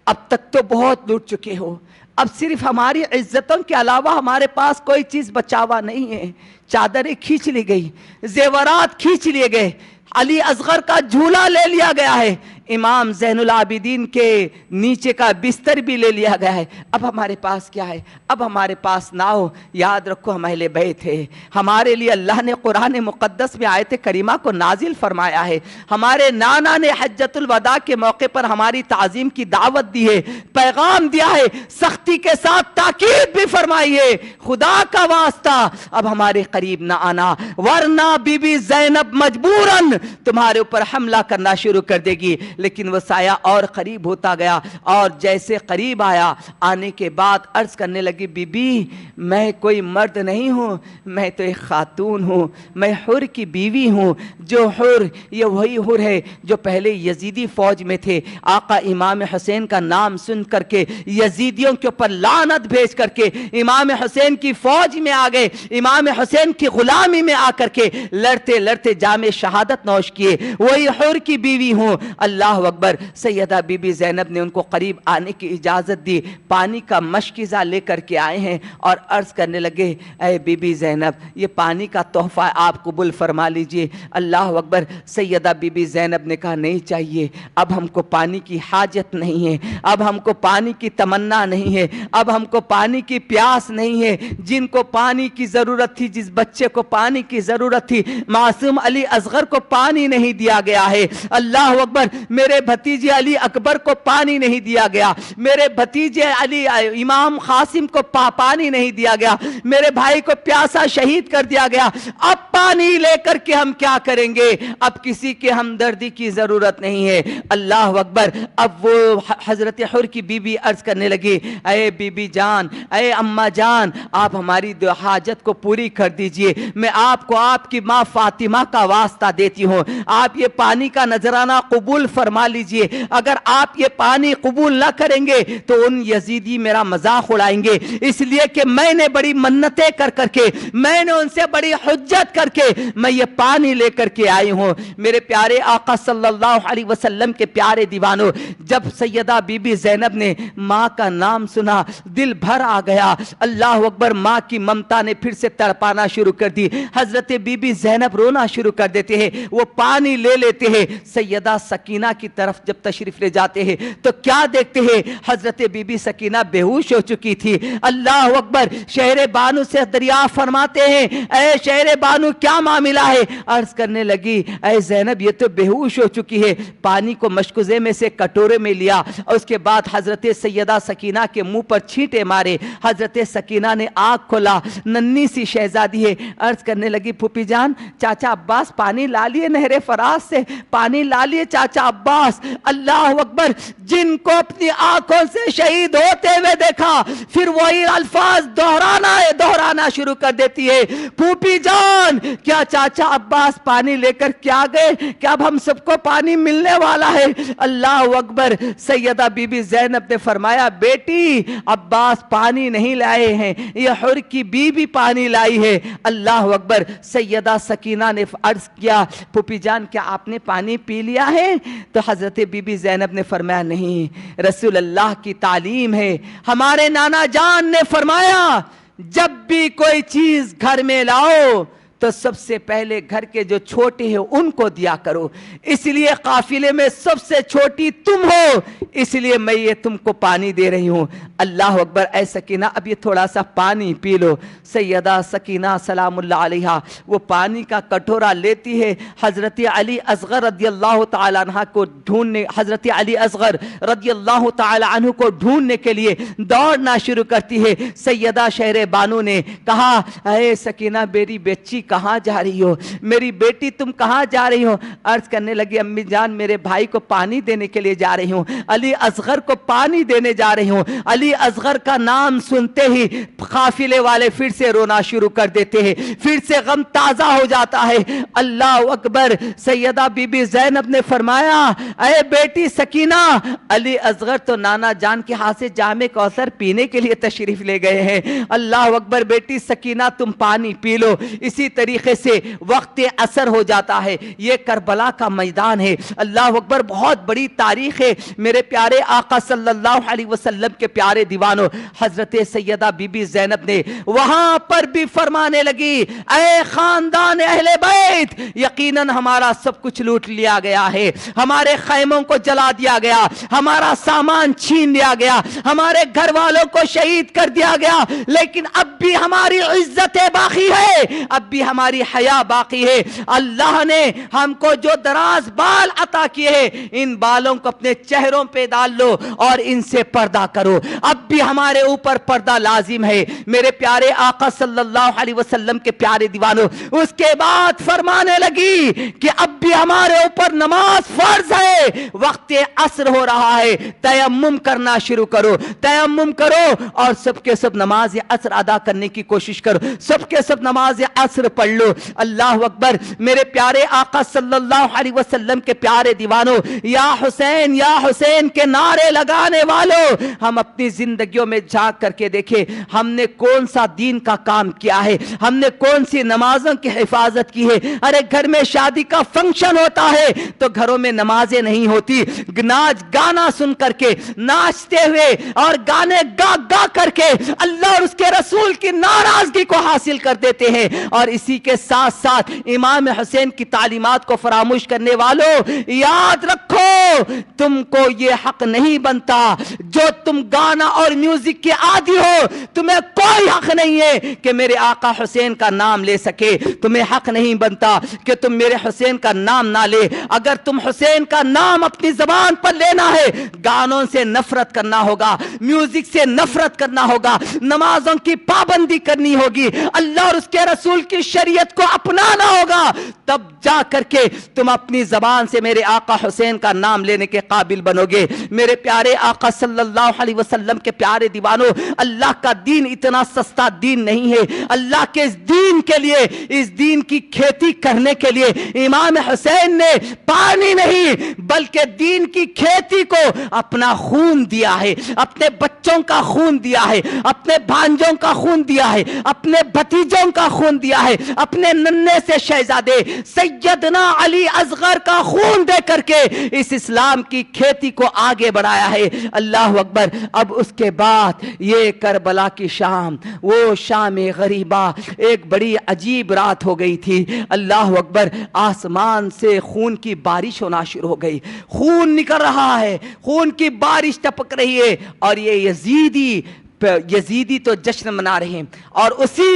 اب تک تو بہت لوٹ چکے ہو، اب صرف ہماری عزتوں کے علاوہ ہمارے پاس کوئی چیز بچاوا نہیں ہے۔ چادریں کھینچ لی گئی، زیورات کھینچ لیے گئے، علی اصغر کا جھولا لے لیا گیا ہے، امام زین العابدین کے نیچے کا بستر بھی لے لیا گیا ہے۔ اب ہمارے پاس کیا ہے؟ اب ہمارے پاس نہ ہو۔ یاد رکھو ہم اہل بیت ہیں، ہمارے لیے اللہ نے قرآن مقدس میں آیت کریمہ کو نازل فرمایا ہے، ہمارے نانا نے حجۃ الوداع کے موقع پر ہماری تعظیم کی دعوت دی ہے، پیغام دیا ہے، سختی کے ساتھ تاکید بھی فرمائی ہے، خدا کا واسطہ اب ہمارے قریب نہ آنا ورنہ بی بی زینب مجبوراً تمہارے اوپر حملہ کرنا شروع کر دے گی۔ لیکن وہ سایہ اور قریب ہوتا گیا اور جیسے قریب آیا، آنے کے بعد عرض کرنے لگی، بی بی میں کوئی مرد نہیں ہوں، میں تو ایک خاتون ہوں، میں حر کی بیوی ہوں۔ جو حر، یہ وہی حر ہے جو پہلے یزیدی فوج میں تھے، آقا امام حسین کا نام سن کر کے یزیدیوں کے اوپر لعنت بھیج کر کے امام حسین کی فوج میں آ گئے، امام حسین کی غلامی میں آ کر کے لڑتے لڑتے جام شہادت نوش کیے، وہی حر کی بیوی ہوں۔ اللہ اکبر، سیدہ بی بی زینب نے ان کو قریب آنے کی اجازت دی، پانی کا مشکیزہ لے کر کے آئے ہیں اور عرض کرنے لگے، اے بی بی زینب یہ پانی کا تحفہ آپ قبول فرما لیجئے۔ اللہ اکبر، سیدہ بی بی زینب نے کہا نہیں چاہیے، اب ہم کو پانی کی حاجت نہیں ہے، اب ہم کو پانی کی تمنا نہیں ہے، اب ہم کو پانی کی پیاس نہیں ہے۔ جن کو پانی کی ضرورت تھی، جس بچے کو پانی کی ضرورت تھی، معصوم علی اصغر کو پانی نہیں دیا گیا ہے۔ اللہ اکبر، میرے بھتیجے علی اکبر کو پانی نہیں دیا گیا، میرے بھتیجے علی امام قاسم کو پانی نہیں دیا گیا، میرے بھائی کو پیاسا شہید کر دیا گیا۔ اب پانی لے کر کے ہم کیا کریں گے؟ اب کسی کے ہمدردی کی ضرورت نہیں ہے۔ اللہ اکبر، اب وہ حضرت حر کی بی بی عرض کرنے لگی، اے بی بی جان، اے اماں جان، آپ ہماری حاجت کو پوری کر دیجئے، میں آپ کو آپ کی ماں فاطمہ کا واسطہ دیتی ہوں، آپ یہ پانی کا نذرانہ قبول فرما لیجئے۔ اگر آپ یہ پانی قبول نہ کریں گے تو ان یزیدی میرا مذاق اڑائیں گے، اس لیے کہ میں نے بڑی منتیں کر کر کے، میں نے ان سے بڑی حجت کر کے میں یہ پانی لے کر کے آئی ہوں۔ میرے پیارے آقا صلی اللہ علیہ وسلم کے پیارے دیوانوں، جب سیدہ بی بی زینب نے ماں کا نام سنا دل بھر آ گیا۔ اللہ اکبر، ماں کی ممتا نے پھر سے تڑپانا شروع کر دی۔ حضرت بی بی زینب رونا شروع کر دیتے ہیں، وہ پانی لے لیتے ہیں۔ سیدہ سکینہ سکینہ کی طرف جب تشریف لے جاتے ہیں تو کیا دیکھتے ہیں؟ حضرت بی بی سکینہ بےہوش ہو چکی تھی۔ اللہ اکبر! شہر بانو سے دریافت فرماتے ہیں اے شہر بانو کیا معاملہ ہے؟ عرض کرنے لگی اے زینب یہ تو بےہوش ہو چکی ہے۔ پانی کو مشکوزے میں سے کٹورے میں لیا اور اس کے بعد حضرت سیدہ سکینہ کے منہ پر چھینٹے مارے۔ حضرت سکینہ نے آنکھ کھولا، ننھی سی شہزادی ہے، عرض کرنے لگی پھوپھی جان چاچا عباس پانی لا لیے نہر فراز سے، پانی لا لیے چاچا عباس۔ اللہ اکبر! جن کو اپنی آنکھوں سے شہید ہوتے ہوئے دیکھا پھر وہی الفاظ دہرانا شروع کر دیتی ہے، پھوپھی جان کیا چاچا عباس پانی لے کر کیا گئے؟ کیا اب ہم سب کو پانی ملنے والا ہے؟ اللہ اکبر! سیدہ بی بی زینب نے فرمایا بیٹی عباس پانی نہیں لائے ہیں، یہ حر کی بی بی پانی لائی ہے۔ اللہ اکبر! سیدہ سکینہ نے عرض کیا پھوپھی جان کیا آپ نے پانی پی لیا ہے؟ تو حضرت بی بی زینب نے فرمایا نہیں، رسول اللہ کی تعلیم ہے، ہمارے نانا جان نے فرمایا جب بھی کوئی چیز گھر میں لاؤ تو سب سے پہلے گھر کے جو چھوٹے ہیں ان کو دیا کرو، اس لیے قافلے میں سب سے چھوٹی تم ہو، اس لیے میں یہ تم کو پانی دے رہی ہوں۔ اللہ اکبر! اے سکینہ اب یہ تھوڑا سا پانی پی لو۔ سیدہ سکینہ سلام اللہ علیہا وہ پانی کا کٹورا لیتی ہے، حضرت علی اصغر رضی اللہ تعالی عنہ کو ڈھونڈنے حضرت علی اصغر رضی اللہ تعالی عنہ کو ڈھونڈنے کے لیے دوڑنا شروع کرتی ہے۔ سیدہ شہر بانو نے کہا اے سکینہ میری بچی کہاں جا رہی ہو؟ میری بیٹی تم کہاں جا رہی ہو؟ عرض کرنے لگی امی جان میرے بھائی کو پانی دینے کے لیے جا رہی ہوں، علی اصغر کو پانی دینے جا رہی ہوں۔ علی اصغر کا نام سنتے ہی قافلے والے پھر سے رونا شروع کر دیتے ہیں، پھر سے غم تازہ ہو جاتا ہے۔ اللہ اکبر! سیدہ بی بی زینب نے فرمایا اے بیٹی سکینہ علی اصغر تو نانا جان کے ہاتھ سے جام کوثر پینے کے لیے تشریف لے گئے ہیں۔ اللہ اکبر! بیٹی سکینہ تم پانی پی لو۔ اسی طریقے سے وقت عصر ہو جاتا ہے، یہ کربلا کا میدان ہے۔ اللہ اکبر! بہت بڑی تاریخ ہے میرے پیارے آقا صلی اللہ علیہ وسلم کے پیارے دیوانوں۔ حضرت سیدہ بی بی زینب نے وہاں پر بھی فرمانے لگی اے خاندان اہل بیت یقیناً ہمارا سب کچھ لوٹ لیا گیا ہے، ہمارے خیموں کو جلا دیا گیا، ہمارا سامان چھین لیا گیا، ہمارے گھر والوں کو شہید کر دیا گیا، لیکن اب بھی ہماری عزت باقی ہے، اب بھی ہماری حیا باقی ہے۔ اللہ نے ہم کو جو دراز بال عطا کیے ہیں ان بالوں کو اپنے چہروں پہ ڈال لو اور ان سے پردہ کرو، اب بھی ہمارے اوپر پردہ لازم ہے۔ میرے پیارے آقا صلی اللہ علیہ وسلم کے پیارے دیوانوں اس کے بعد فرمانے لگی کہ اب بھی ہمارے اوپر نماز فرض ہے، وقت عصر ہو رہا ہے، تیمم کرنا شروع کرو، تیمم کرو اور سب کے سب نماز عصر ادا کرنے کی کوشش کرو، سب کے سب نماز عصر پڑھ لو۔ اللہ اکبر! میرے پیارے آقا صلی اللہ علیہ وسلم کے پیارے دیوانوں یا حسین کے نعرے لگانے والوں ہم اپنی زندگیوں میں جھانک کر کے دیکھیں ہم نے کون سا دین کا کام کیا ہے، ہم نے کون سی نمازوں کی حفاظت کی ہے۔ ارے گھر میں شادی کا فنکشن ہوتا ہے تو گھروں میں نمازیں نہیں ہوتی، ناچ گانا سن کر کے ناچتے ہوئے اور گانے گا کر کے اللہ اور اس کے رسول کی ناراضگی کو حاصل کر دیتے ہیں، اور اسی کے ساتھ ساتھ امام حسین کی تعلیمات کو فراموش کرنے والوں یاد رکھو تم کو یہ حق نہیں بنتا، جو تم گانا اور میوزک کے عادی ہو تمہیں کوئی حق نہیں ہے کہ میرے آقا حسین کا نام لے سکے، تمہیں حق نہیں بنتا کہ تم میرے حسین کا نام نہ لے۔ اگر تم حسین کا نام اپنی زبان پر لینا ہے گانوں سے نفرت کرنا ہوگا، میوزک سے نفرت کرنا ہوگا، نمازوں کی پابندی کرنی ہوگی، اللہ اور اس کے رسول کی شریعت کو اپنانا ہوگا، تب جا کر کے تم اپنی زبان سے میرے آقا حسین کا نام لینے کے قابل بنو گے۔ میرے پیارے آقا صلی اللہ علیہ وسلم کے پیارے دیوانوں اللہ کا دین اتنا سستا دین نہیں ہے، اللہ کے اس دین کے لیے، اس دین کی کھیتی کرنے کے لیے امام حسین نے پانی نہیں بلکہ دین کی کھیتی کو اپنا خون دیا ہے، اپنے بچوں کا خون دیا ہے، اپنے بھانجوں کا خون دیا ہے، اپنے بھتیجوں کا خون دیا ہے، اپنے ننھے سے شہزادے سیدنا علی اصغر کا خون دے کر کے اس اسلام کی کھیتی کو آگے بڑھایا ہے۔ اللہ اکبر۔ اب اس کے بعد یہ کربلا کی شام، وہ شام غریبہ، ایک بڑی عجیب رات ہو گئی تھی۔ اللہ اکبر۔ آسمان سے خون کی بارش ہونا شروع ہو گئی، خون نکل رہا ہے، خون کی بارش ٹپک رہی ہے، اور یہ یزیدی تو جشن منا رہے ہیں۔ اور اسی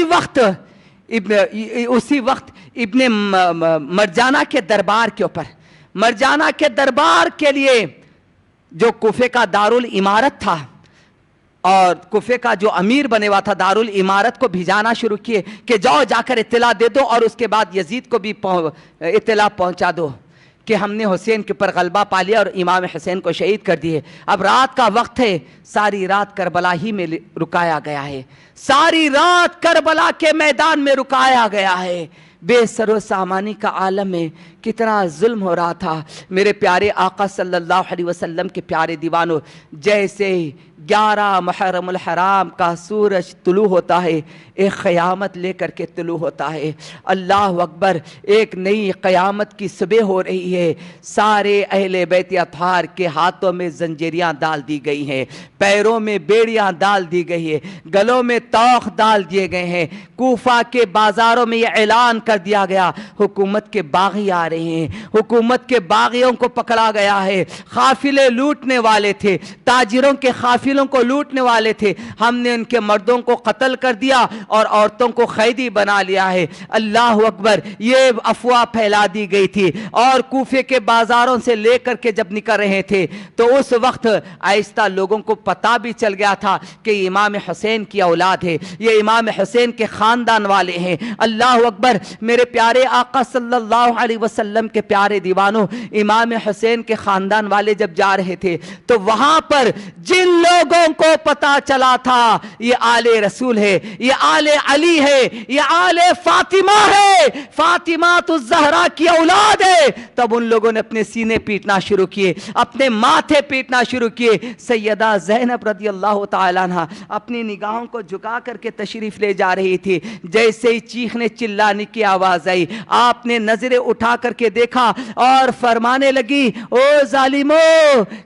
وقت ابن مرجانہ کے دربار کے اوپر، مرجانہ کے دربار کے لیے جو کوفے کا دارالامارت تھا اور کوفے کا جو امیر بنے ہوا تھا، دارالامارت کو بھیجانا شروع کیے کہ جاؤ جا کر اطلاع دے دو، اور اس کے بعد یزید کو بھی اطلاع پہنچا دو کہ ہم نے حسین کے پر غلبہ پا لیا اور امام حسین کو شہید کر دیے۔ اب رات کا وقت ہے، ساری رات کربلا ہی میں رکایا گیا ہے، ساری رات کربلا کے میدان میں رکایا گیا ہے۔ بے سر و سامانی کا عالم میں کتنا ظلم ہو رہا تھا۔ میرے پیارے آقا صلی اللہ علیہ وسلم کے پیارے دیوانوں، جیسے 11 محرم الحرام کا سورج طلوع ہوتا ہے، ایک قیامت لے کر کے طلوع ہوتا ہے۔ اللہ اکبر۔ ایک نئی قیامت کی صبح ہو رہی ہے۔ سارے اہل بیت اطہار کے ہاتھوں میں زنجیریاں ڈال دی گئی ہیں، پیروں میں بیڑیاں ڈال دی گئی ہے، گلوں میں طوق ڈال دیے گئے ہیں۔ کوفہ کے بازاروں میں یہ اعلان کر دیا گیا، حکومت کے باغی آ رہے ہیں، حکومت کے باغیوں کو پکڑا گیا ہے۔ قافلے لوٹنے والے تھے، تاجروں کے قافلوں کو لوٹنے والے تھے، ہم نے ان کے مردوں کو قتل کر دیا اور عورتوں کو قیدی بنا لیا ہے۔ اللہ اکبر۔ یہ افواہ پھیلا دی گئی تھی، اور کوفے کے بازاروں سے لے کر کے جب نکل رہے تھے تو اس وقت آہستہ لوگوں کو پتہ بھی چل گیا تھا کہ یہ امام حسین کی اولاد ہے، یہ امام حسین کے خاندان والے ہیں۔ اللہ اکبر۔ میرے پیارے آقا صلی اللہ علیہ وسلم کے پیارے دیوانوں، امام حسین کے خاندان والے جب جا رہے تھے تو وہاں پر جن لوگوں کو پتا چلا تھا یہ آل رسول ہے، یہ آل علی ہے، یہ آل فاطمہ ہے، فاطمہ الزہرا کی اولاد ہے، تب ان لوگوں نے اپنے سینے پیٹنا شروع کیے، اپنے ماتھے پیٹنا شروع کیے۔ سیدہ زینب رضی اللہ تعالیٰ عنہ اپنی نگاہوں کو جھکا کر کے تشریف لے جا رہی تھی، جیسے ہی چیخنے چلانے کی آواز آئی، آپ نے نظریں اٹھا کر کے دیکھا اور فرمانے لگی، او ظالمو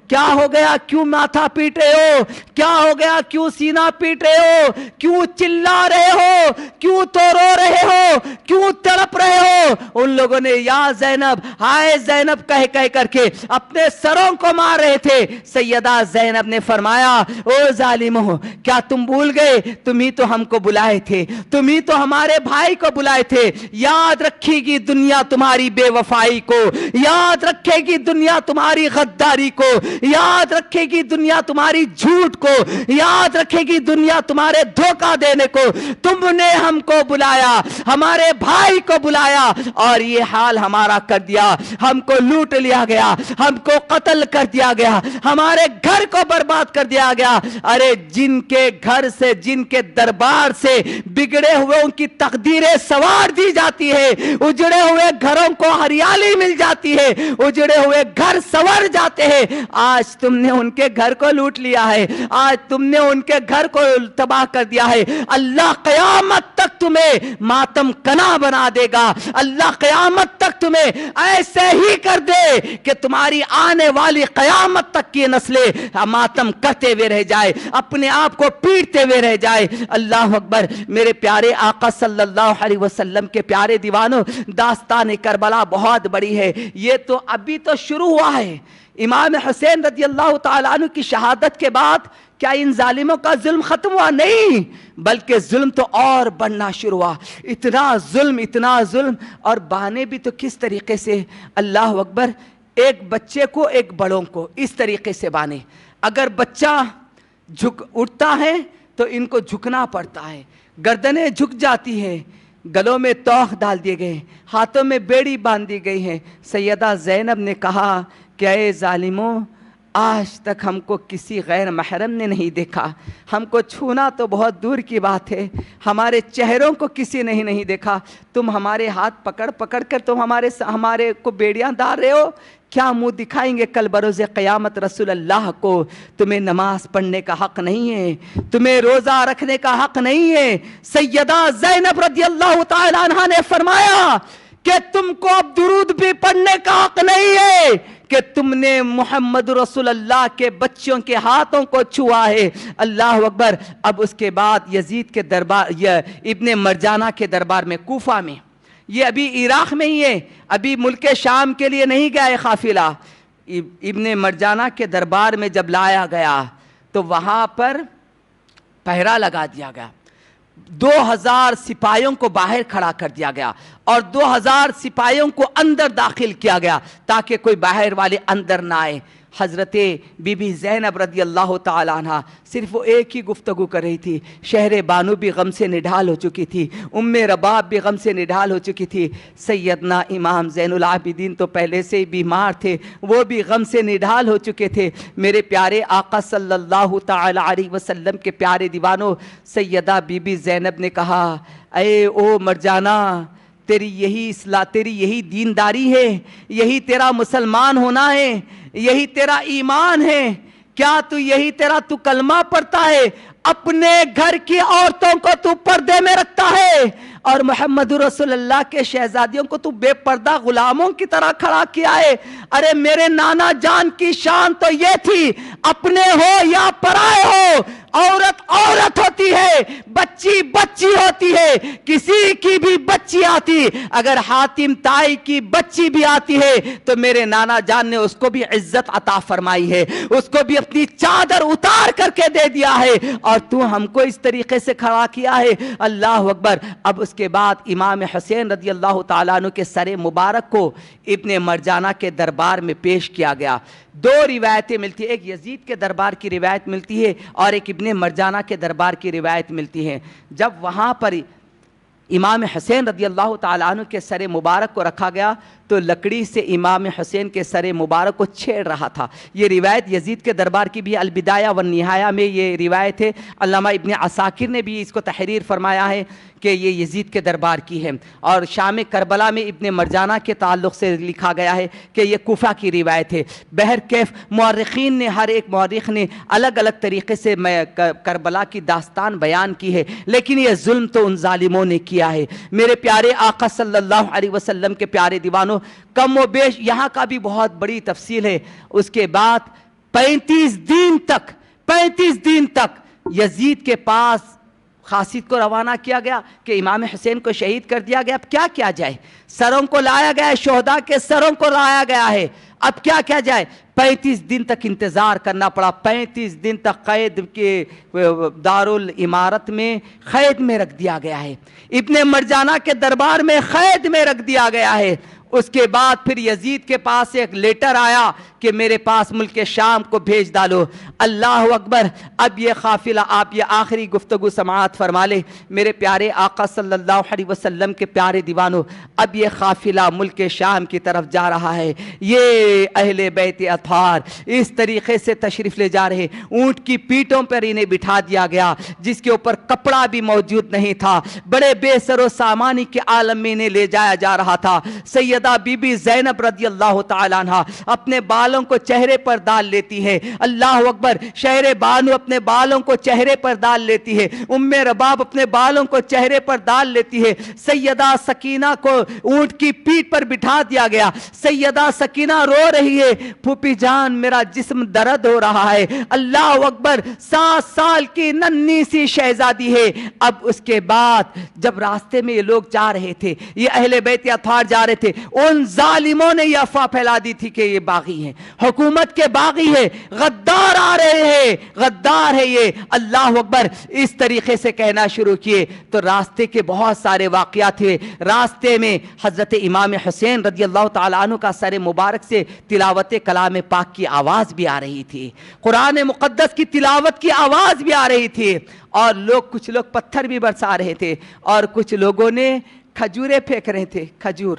کیا ہو گیا، کیوں ماتھا پیٹ رہے ہو، کیا ہو گیا، کیوں سینہ پیٹ رہے ہو، کیوں چلا رہے ہو، کیوں تو رو رہے ہو، کیوں تڑپ رہے ہو۔ ان لوگوں نے یا زینب، ہائے زینب کہہ کر کے اپنے سروں کو مار رہے تھے۔ سیدہ زینب نے فرمایا، او ظالمو کیا تم بھول گئے، تم ہی تو ہم کو بلائے تھے، تم ہی تو ہمارے بھائی کو بلائے تھے، یاد رکھے گی دنیا تمہاری بے وفائی کو، یاد رکھے گی دنیا تمہاری غداری کو، یاد رکھے گی دنیا تمہاری جھوٹ کو، یاد رکھے گی دنیا تمہارے دھوکہ دینے کو۔ تم نے ہم کو بلایا، ہمارے بھائی کو بلایا، اور یہ حال ہمارا کر دیا، ہم کو لوٹ لیا گیا، ہم کو قتل کر دیا گیا، ہمارے گھر کو برباد کر دیا گیا۔ ارے جن کے گھر سے، جن کے دربار سے بگڑے ہوئے ان کی تقدیریں سوار دی جاتی ہے، اجڑے ہوئے گھروں کو ہریالی مل جاتی ہے، اجڑے ہوئے گھر سور جاتے ہیں، آج تم نے ان کے گھر کو لوٹ لیا ہے، آج تم نے ان کے گھر کو تباہ کر دیا ہے۔ اللہ قیامت تک تمہیں ماتم کنا بنا دے گا، اللہ قیامت تک تمہیں ایسے ہی کر دے کہ تمہاری آنے والی قیامت تک کی نسلیں ماتم کرتے ہوئے رہ جائے، اپنے آپ کو پیٹتے ہوئے رہ جائے۔ اللہ اکبر۔ میرے پیارے آقا صلی اللہ علیہ وسلم کے پیارے دیوانوں، داستان کربلا بہت بڑی ہے، یہ تو ابھی تو شروع ہوا ہے۔ امام حسین رضی اللہ تعالیٰ عنہ کی شہادت کے بعد کیا ان ظالموں کا ظلم ختم ہوا؟ نہیں، بلکہ ظلم تو اور بڑھنا شروع ہوا۔ اتنا ظلم، اور بہانے بھی تو کس طریقے سے، اللہ اکبر، ایک بچے کو ایک بڑوں کو اس طریقے سے بانے۔ اگر بچہ اٹھتا ہے تو ان کو جھکنا پڑتا ہے، گردنیں جھک جاتی ہیں، گلوں میں طوق ڈال دیے گئے، ہاتھوں میں بیڑی باندھ دی گئی ہے۔ سیدہ زینب نے کہا کہ اے ظالموں، آج تک ہم کو کسی غیر محرم نے نہیں دیکھا، ہم کو چھونا تو بہت دور کی بات ہے، ہمارے چہروں کو کسی نے نہیں دیکھا، تم ہمارے ہاتھ پکڑ کر تم ہمارے کو بیڑیاں ڈال رہے ہو، کیا منہ دکھائیں گے کل بروز قیامت رسول اللہ کو؟ تمہیں نماز پڑھنے کا حق نہیں ہے، تمہیں روزہ رکھنے کا حق نہیں ہے۔ سیدہ زینب رضی اللہ تعالی عنہا نے فرمایا کہ تم کو اب درود بھی پڑھنے کا حق نہیں ہے کہ تم نے محمد رسول اللہ کے بچوں کے ہاتھوں کو چھوا ہے۔ اللہ اکبر۔ اب اس کے بعد یزید کے دربار، ابن مرجانہ کے دربار میں، کوفہ میں، یہ ابھی عراق میں ہی ہے، ابھی ملک شام کے لیے نہیں گیا ہے قافلہ۔ ابن مرجانہ کے دربار میں جب لایا گیا تو وہاں پر پہرا لگا دیا گیا، 2000 سپاہیوں کو باہر کھڑا کر دیا گیا اور 2000 سپاہیوں کو اندر داخل کیا گیا تاکہ کوئی باہر والے اندر نہ آئے۔ حضرت بی بی زینب رضی اللہ تعالیٰ عنہ صرف وہ ایک ہی گفتگو کر رہی تھی۔ شہر بانو بھی غم سے نڈھال ہو چکی تھی، ام رباب بھی غم سے نڈھال ہو چکی تھی، سیدنا امام زین العابدین تو پہلے سے ہی بیمار تھے، وہ بھی غم سے نڈھال ہو چکے تھے۔ میرے پیارے آقا صلی اللہ تعالیٰ علیہ وسلم کے پیارے دیوانوں، سیدہ بی بی زینب نے کہا، اے او مرجانہ، تیری یہی دینداری ہے، یہی تیرا مسلمان ہونا ہے، یہی تیرا ایمان ہے، کیا تو کلمہ پڑھتا ہے، اپنے گھر کی عورتوں کو تو پردے میں رکھتا ہے اور محمد رسول اللہ کے شہزادیوں کو تو بے پردہ غلاموں کی طرح کھڑا کیا ہے؟ ارے میرے نانا جان کی شان تو یہ تھی، اپنے ہو یا پرائے ہو، عورت عورت ہوتی ہے، بچی بچی ہوتی ہے، کسی کی بھی بچی آتی، اگر حاتم تائی کی بچی بھی آتی ہے تو میرے نانا جان نے اس کو بھی عزت عطا فرمائی ہے، اس کو بھی اپنی چادر اتار کر کے دے دیا ہے، اور تو ہم کو اس طریقے سے کھڑا کیا ہے۔ اللہ اکبر۔ اب اس کے بعد امام حسین رضی اللہ تعالیٰ عنہ کے سر مبارک کو ابن مرجانہ کے دربار میں پیش کیا گیا۔ دو روایتیں ملتی ہیں، ایک یزید کے دربار کی روایت ملتی ہے اور ایک ابن مرجانہ کے دربار کی روایت ملتی ہے۔ جب وہاں پر امام حسین رضی اللہ تعالیٰ عنہ کے سر مبارک کو رکھا گیا تو لکڑی سے امام حسین کے سر مبارک کو چھیڑ رہا تھا۔ یہ روایت یزید کے دربار کی بھی، البدایہ والنہایہ میں یہ روایت ہے۔ علامہ ابن عساکر نے بھی اس کو تحریر فرمایا ہے کہ یہ یزید کے دربار کی ہے، اور شام کربلا میں ابن مرجانہ کے تعلق سے لکھا گیا ہے کہ یہ کوفہ کی روایت ہے۔ بہرکیف مورخین نے، ہر ایک مورخ نے الگ الگ طریقے سے کربلا کی داستان بیان کی ہے، لیکن یہ ظلم تو ان ظالموں نے کیا ہے۔ میرے پیارے آقا صلی اللہ علیہ وسلم کے پیارے دیوانوں، کم و بیش یہاں کا بھی بہت بڑی تفصیل ہے۔ اس کے بعد 35 دن تک یزید کے پاس قاصد کو روانہ کیا گیا کہ امام حسین کو شہید کر دیا گیا، اب کیا کیا جائے؟ سروں کو لایا گیا ہے، شہداء کے سروں کو لایا گیا ہے، اب کیا کیا جائے؟ 35 دن تک انتظار کرنا پڑا، 35 دن تک قید کے دارالامارت میں قید میں رکھ دیا گیا ہے، ابن مرجانہ کے دربار میں قید میں رکھ دیا گیا ہے۔ اس کے بعد پھر یزید کے پاس ایک لیٹر آیا کہ میرے پاس ملک شام کو بھیج ڈالو۔ اللہ اکبر۔ اب یہ قافلہ، آپ یہ آخری گفتگو سماعت فرما لیں میرے پیارے آقا صلی اللہ علیہ وسلم کے پیارے دیوانوں، اب یہ قافلہ ملک شام کی طرف جا رہا ہے۔ یہ اہل بیت اطہار اس طریقے سے تشریف لے جا رہے، اونٹ کی پیٹوں پر انہیں بٹھا دیا گیا جس کے اوپر کپڑا بھی موجود نہیں تھا، بڑے بے سر و سامانی کے عالم میں انہیں لے جایا جا رہا تھا۔ سیدہ بی بی زینب رضی اللہ تعالیٰ عنہ اپنے بالوں کو چہرے پر ڈال لیتی ہے، اللہ اکبر۔ شہر بانو اپنے بالوں کو چہرے پر ڈال لیتی ہے، ام رباب اپنے بالوں کو چہرے پر ڈال لیتی ہے۔ سیدہ سکینہ کو اونٹ کی پیٹھ پر بٹھا دیا گیا، سیدہ سکینہ رو رہی ہے، پھوپھی جان میرا جسم درد ہو رہا ہے، اللہ اکبر۔ 7 سال کی ننھی سی شہزادی ہے۔ اب اس کے بعد جب راستے میں یہ لوگ جا رہے تھے، یہ اہل بیت اطہار جا رہے تھے، ان ظالموں نے یہ افواہ پھیلا دی تھی کہ یہ باغی ہیں، حکومت کے باغی ہے، غدار آ رہے ہیں، غدار ہے یہ، اللہ اکبر۔ اس طریقے سے کہنا شروع کیے تو راستے کے بہت سارے واقعات ہوئے۔ راستے میں حضرت امام حسین رضی اللہ تعالیٰ عنہ کا سر مبارک سے تلاوت کلام پاک کی آواز بھی آ رہی تھی، قرآن مقدس کی تلاوت کی آواز بھی آ رہی تھی، اور کچھ لوگ پتھر بھی برسا رہے تھے، اور کچھ لوگوں نے کھجوریں پھینک رہے تھے، کھجور،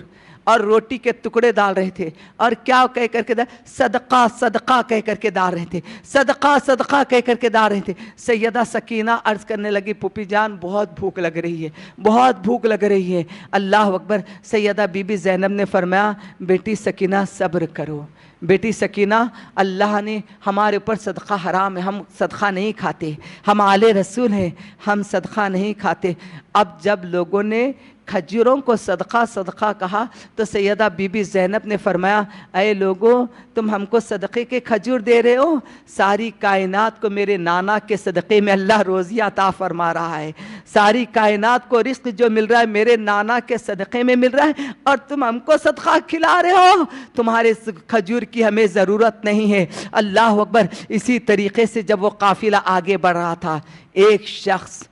اور روٹی کے ٹکڑے ڈال رہے تھے، اور کیا کہہ کر کے صدقہ صدقہ کہہ کر کے ڈال رہے تھے، صدقہ صدقہ کہہ کر کے ڈال رہے تھے۔ سیدہ سکینہ عرض کرنے لگی، پھوپھی جان بہت بھوک لگ رہی ہے، بہت بھوک لگ رہی ہے، اللہ اکبر۔ سیدہ بی بی زینب نے فرمایا، بیٹی سکینہ صبر کرو، بیٹی سکینہ، اللہ نے ہمارے اوپر صدقہ حرام ہے، ہم صدقہ نہیں کھاتے، ہم آل رسول ہیں، ہم صدقہ نہیں کھاتے۔ اب جب لوگوں نے کھجوروں کو صدقہ کہا تو سیدہ بی بی زینب نے فرمایا، اے لوگوں، تم ہم کو صدقے کے کھجور دے رہے ہو؟ ساری کائنات کو میرے نانا کے صدقے میں اللہ روزی عطا فرما رہا ہے، ساری کائنات کو رزق جو مل رہا ہے میرے نانا کے صدقے میں مل رہا ہے، اور تم ہم کو صدقہ کھلا رہے ہو؟ تمہارے کھجور کی ہمیں ضرورت نہیں ہے۔ اللہ اکبر۔ اسی طریقے سے جب وہ قافلہ آگے بڑھ رہا تھا، ایک شخص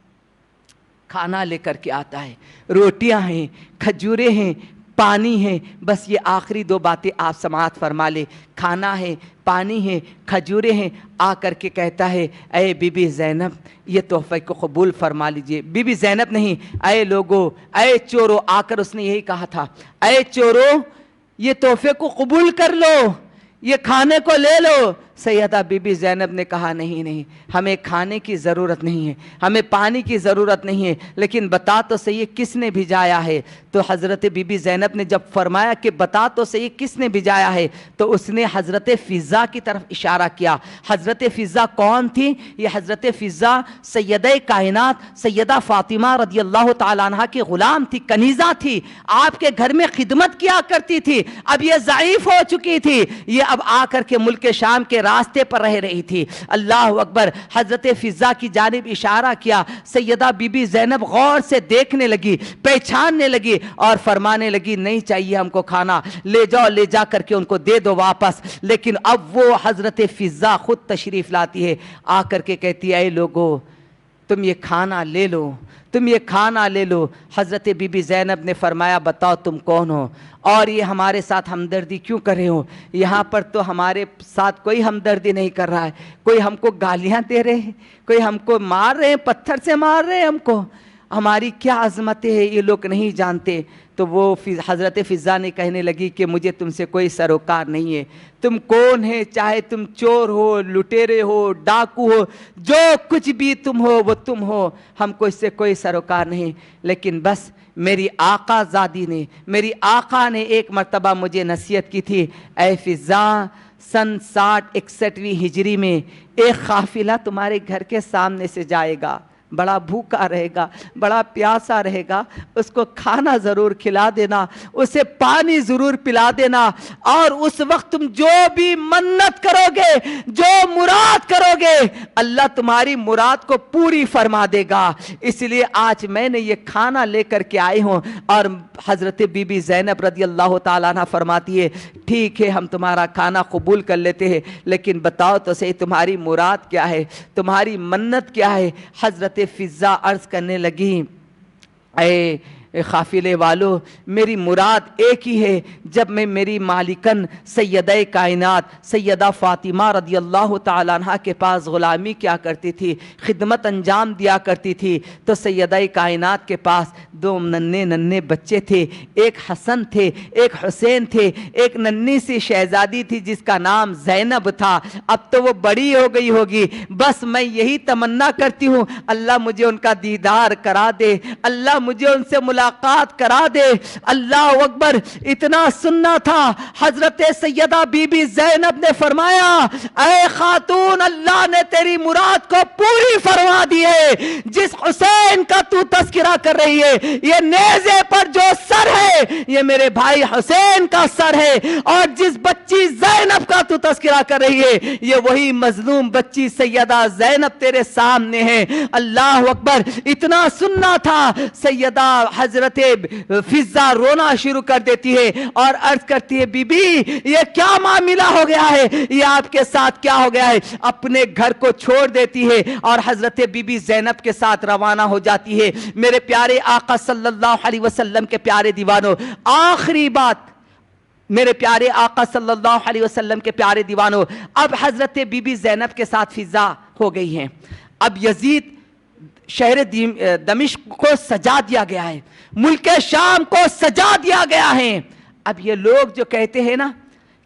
کھانا لے کر کے آتا ہے، روٹیاں ہیں، کھجوریں ہیں، پانی ہے، بس یہ آخری دو باتیں آپ سماعت فرما لے، کھانا ہے، پانی ہے، کھجوریں ہیں۔ آ کر کے کہتا ہے، اے بی بی زینب، یہ تحفے کو قبول فرما لیجئے۔ بی بی زینب نہیں، اے لوگو، اے چورو، آ کر اس نے یہی کہا تھا، اے چورو، یہ تحفے کو قبول کر لو، یہ کھانے کو لے لو۔ سیدہ بی بی زینب نے کہا، نہیں نہیں، ہمیں کھانے کی ضرورت نہیں ہے، ہمیں پانی کی ضرورت نہیں ہے، لیکن بتا تو صحیح کس نے بھیجایا ہے؟ تو حضرت بی بی زینب نے جب فرمایا کہ بتا تو صحیح کس نے بھیجایا ہے، تو اس نے حضرت فضہ کی طرف اشارہ کیا۔ حضرت فضہ کون تھی؟ یہ حضرت فضہ سیدہ کائنات سیدہ فاطمہ رضی اللہ تعالیٰ عنہ کی غلام تھی، کنیزہ تھی، آپ کے گھر میں خدمت کیا کرتی تھی۔ اب یہ ضعیف ہو چکی تھی، یہ اب آ کر کے ملک شام کے راستے پر رہ رہی تھی۔ اللہ اکبر۔ حضرت فضہ کی جانب اشارہ کیا، سیدہ بی بی زینب غور سے دیکھنے لگی، پہچاننے لگی اور فرمانے لگی، نہیں چاہیے ہم کو کھانا، لے جاؤ، لے جا کر کے ان کو دے دو واپس۔ لیکن اب وہ حضرت فضہ خود تشریف لاتی ہے، آ کر کے کہتی ہے، اے لوگو، تم یہ کھانا لے لو، تم یہ کھانا لے لو۔ حضرت بی بی زینب نے فرمایا، بتاؤ تم کون ہو اور یہ ہمارے ساتھ ہمدردی کیوں کر رہے ہو؟ یہاں پر تو ہمارے ساتھ کوئی ہمدردی نہیں کر رہا ہے، کوئی ہم کو گالیاں دے رہے ہیں، کوئی ہم کو مار رہے ہیں، پتھر سے مار رہے ہیں ہم کو، ہماری کیا عظمتیں ہیں یہ لوگ نہیں جانتے۔ تو وہ حضرت فضہ نے کہنے لگی کہ مجھے تم سے کوئی سروکار نہیں ہے، تم کون ہے، چاہے تم چور ہو، لٹیرے ہو، ڈاکو ہو، جو کچھ بھی تم ہو وہ تم ہو، ہم کو اس سے کوئی سروکار نہیں۔ لیکن بس میری آقا زادی نے، میری آقا نے ایک مرتبہ مجھے نصیحت کی تھی، اے فضہ، سن 60-61 ہجری میں ایک قافلہ تمہارے گھر کے سامنے سے جائے گا، بڑا بھوکا رہے گا، بڑا پیاسا رہے گا، اس کو کھانا ضرور کھلا دینا، اسے پانی ضرور پلا دینا، اور اس وقت تم جو بھی منت کرو گے، جو مراد کرو گے، اللہ تمہاری مراد کو پوری فرما دے گا۔ اس لیے آج میں نے یہ کھانا لے کر کے آئی ہوں۔ اور حضرت بی بی زینب رضی اللہ تعالیٰ عنہ فرماتی ہے، ٹھیک ہے، ہم تمہارا کھانا قبول کر لیتے ہیں، لیکن بتاؤ تو صحیح تمہاری مراد کیا ہے، تمہاری منت کیا ہے؟ حضرت فضہ عرض کرنے لگی، اے قافلے والو، میری مراد ایک ہی ہے، جب میں میری مالکن سیدہ کائنات سیدہ فاطمہ رضی اللہ تعالیٰ عنہ کے پاس غلامی کیا کرتی تھی، خدمت انجام دیا کرتی تھی، تو سیدہ کائنات کے پاس دو ننھے بچے تھے، ایک حسن تھے، ایک حسین تھے، ایک ننھی سی شہزادی تھی جس کا نام زینب تھا۔ اب تو وہ بڑی ہو گئی ہوگی، بس میں یہی تمنا کرتی ہوں، اللہ مجھے ان کا دیدار کرا دے، اللہ مجھے ان سے ملاقات کرا دے۔ اللہ اکبر۔ اتنا سننا تھا، حضرت سیدہ بی بی زینب نے فرمایا، اے خاتون، اللہ نے تیری مراد کو پوری فرما دی ہے۔ جس حسین کا تو تذکرہ کر رہی ہے، یہ نیزے پر جو سر ہے یہ میرے بھائی حسین کا سر ہے، اور جس بچی زینب کا تو تذکرہ کر رہی ہے یہ وہی مظلوم بچی سیدہ زینب تیرے سامنے ہے۔ اللہ اکبر۔ اتنا سننا تھا، سیدہ حضرت فضہ رونا شروع کر دیتی ہے اور عرض کرتی ہے، بی بی یہ کیا معاملہ ہو گیا ہے، یہ آپ کے ساتھ کیا ہو گیا ہے؟ اپنے گھر کو چھوڑ دیتی ہے اور حضرت بی بی زینب کے ساتھ روانہ ہو جاتی ہے۔ میرے پیارے آقا صلی اللہ علیہ وسلم کے پیارے دیوانوں، آخری بات، میرے پیارے آقا صلی اللہ علیہ وسلم کے پیارے دیوانوں، اب حضرت بی بی زینب کے ساتھ فضہ ہو گئی ہیں۔ اب یزید شہر دمشق کو سجا دیا گیا ہے، ملک شام کو سجا دیا گیا ہے۔ اب یہ لوگ جو کہتے ہیں نا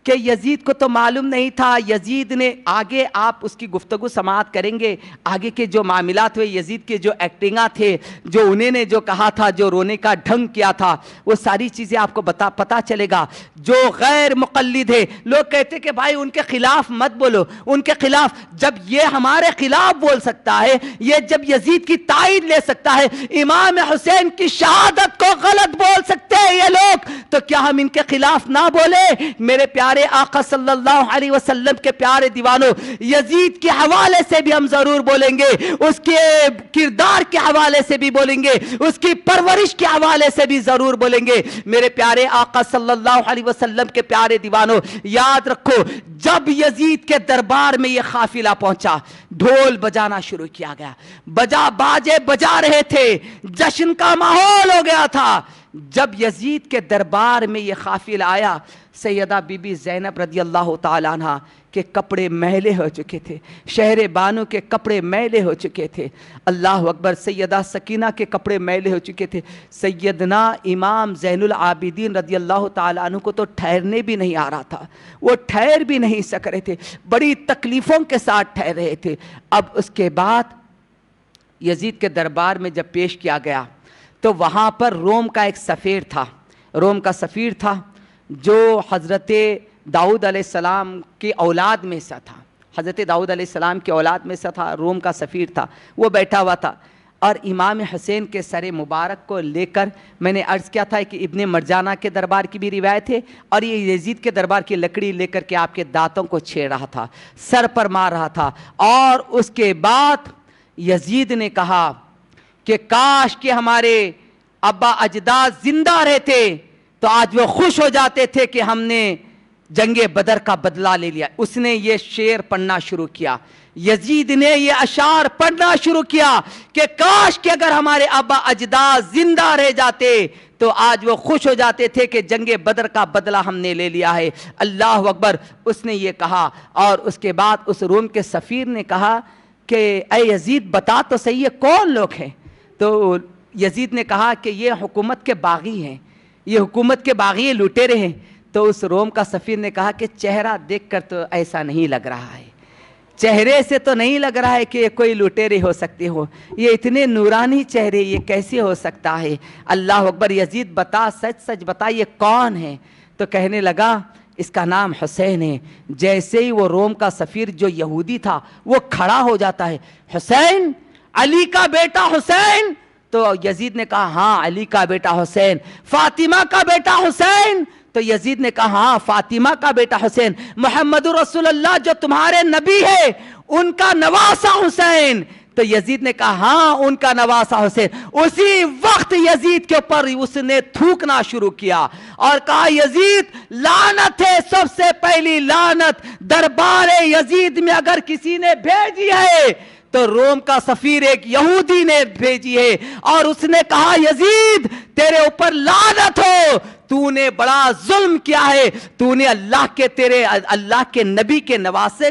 کہ یزید کو تو معلوم نہیں تھا. یزید نے آگے آپ اس کی گفتگو سماعت کریں گے, آگے کے جو معاملات ہوئے, یزید کے جو ایکٹنگاں تھے, جو انہیں نے جو کہا تھا, جو رونے کا ڈھنگ کیا تھا, وہ ساری چیزیں آپ کو پتہ چلے گا. جو غیر مقلد ہے, لوگ کہتے کہ بھائی ان کے خلاف مت بولو, ان کے خلاف, جب یہ ہمارے خلاف بول سکتا ہے, یہ جب یزید کی تائید لے سکتا ہے, امام حسین کی شہادت کو غلط بول سکتے ہیں یہ لوگ, تو کیا ہم ان کے خلاف نہ بولے؟ میرے پیارے آقا صلی اللہ علیہ وسلم کے پیارے دیوانوں, یزید کے حوالے سے بھی ہم ضرور بولیں گے, اس کے کردار کے حوالے سے بھی بولیں گے, اس کی پرورش کے حوالے سے بھی ضرور بولیں گے. میرے پیارے آقا صلی اللہ علیہ وسلم کے پیارے دیوانوں, یاد رکھو, جب یزید کے دربار میں یہ قافلہ پہنچا, ڈھول بجانا شروع کیا گیا, باجے بجا رہے تھے, جشن کا ماحول ہو گیا تھا. جب یزید کے دربار میں یہ قافلہ آیا, سیدہ بی بی زینب رضی اللہ تعالیٰ عنہ کے کپڑے میلے ہو چکے تھے, شہر بانو کے کپڑے میلے ہو چکے تھے, اللہ اکبر, سیدہ سکینہ کے کپڑے میلے ہو چکے تھے. سیدنا امام زین العابدین رضی اللہ تعالیٰ عنہ کو تو ٹھہرنے بھی نہیں آ رہا تھا, وہ ٹھہر بھی نہیں سک رہے تھے, بڑی تکلیفوں کے ساتھ ٹھہر رہے تھے. اب اس کے بعد یزید کے دربار میں جب پیش کیا گیا تو وہاں پر روم کا ایک سفیر تھا, روم کا سفیر تھا جو حضرت داؤد علیہ السلام کی اولاد میں سے تھا, حضرت داؤد علیہ السلام کی اولاد میں سے تھا, روم کا سفیر تھا. وہ بیٹھا ہوا تھا اور امام حسین کے سر مبارک کو لے کر, میں نے عرض کیا تھا کہ ابن مرجانہ کے دربار کی بھی روایت ہے, اور یہ یزید کے دربار کی لکڑی لے کر کے آپ کے دانتوں کو چھیڑ رہا تھا, سر پر مار رہا تھا. اور اس کے بعد یزید نے کہا کہ کاش کہ ہمارے ابا اجداد زندہ رہتے تو آج وہ خوش ہو جاتے تھے کہ ہم نے جنگ بدر کا بدلہ لے لیا. اس نے یہ شعر پڑھنا شروع کیا, یزید نے یہ اشعار پڑھنا شروع کیا کہ کاش کہ اگر ہمارے ابا اجداد زندہ رہ جاتے تو آج وہ خوش ہو جاتے تھے کہ جنگ بدر کا بدلہ ہم نے لے لیا ہے. اللہ اکبر, اس نے یہ کہا. اور اس کے بعد اس روم کے سفیر نے کہا کہ اے یزید بتا تو صحیح ہے کون لوگ ہیں؟ تو یزید نے کہا کہ یہ حکومت کے باغی ہیں, یہ حکومت کے باغی لٹیرے ہیں. تو اس روم کا سفیر نے کہا کہ چہرہ دیکھ کر تو ایسا نہیں لگ رہا ہے, چہرے سے تو نہیں لگ رہا ہے کہ یہ کوئی لٹیرے ہو سکتے ہو, یہ اتنے نورانی چہرے, یہ کیسے ہو سکتا ہے؟ اللہ اکبر, یزید بتا, سچ سچ بتا یہ کون ہے؟ تو کہنے لگا اس کا نام حسین ہے. جیسے ہی وہ روم کا سفیر جو یہودی تھا وہ کھڑا ہو جاتا ہے, حسین, علی کا بیٹا حسین. تو یزید نے کہا ہاں علی کا بیٹا حسین. فاطمہ کا بیٹا حسین. تو یزید نے کہا ہاں فاطمہ کا بیٹا حسین. محمد رسول اللہ جو تمہارے نبی ہے ان کا نواسہ حسین. تو یزید نے کہا ہاں ان کا نواسہ حسین. اسی وقت یزید کے اوپر اس نے تھوکنا شروع کیا اور کہا یزید لعنت ہے, سب سے پہلی لعنت دربار یزید میں اگر کسی نے بھیجی ہے تو روم کا سفیر ایک یہودی نے بھیجی ہے. اور اس نے کہا یزید تیرے اوپر لعنت ہو, تو نے بڑا ظلم کیا ہے, تو نے اللہ کے نبی کے نواسے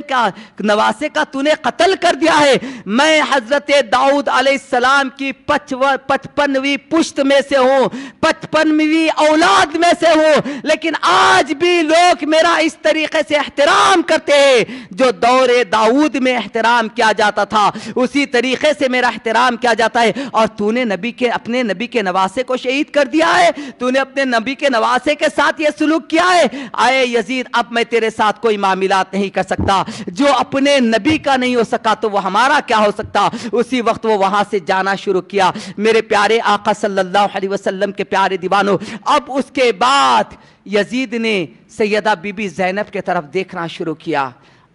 کا تو نے قتل کر دیا ہے. میں حضرت داؤد علیہ السلام کی 55ویں پشت میں سے ہوں, 55ویں اولاد میں سے ہوں, لیکن آج بھی لوگ میرا اس طریقے سے احترام کرتے ہیں جو دور داؤد میں احترام کیا جاتا تھا, اسی طریقے سے میرا احترام کیا جاتا ہے. اور تو نے اپنے نبی کے نواسے کو شہید کر دیا ہے, تو نے اپنے نبی کے نواسے کے ساتھ یہ سلوک کیا ہے. آئے یزید اب میں تیرے ساتھ کوئی معاملات نہیں کر سکتا, جو اپنے نبی کا نہیں ہو سکا تو وہ ہمارا کیا ہو سکتا. اسی وقت وہ وہاں سے جانا شروع کیا. میرے پیارے آقا صلی اللہ علیہ وسلم کے پیارے دیوانوں, اب اس کے بعد یزید نے سیدہ بی بی زینب کے طرف دیکھنا شروع کیا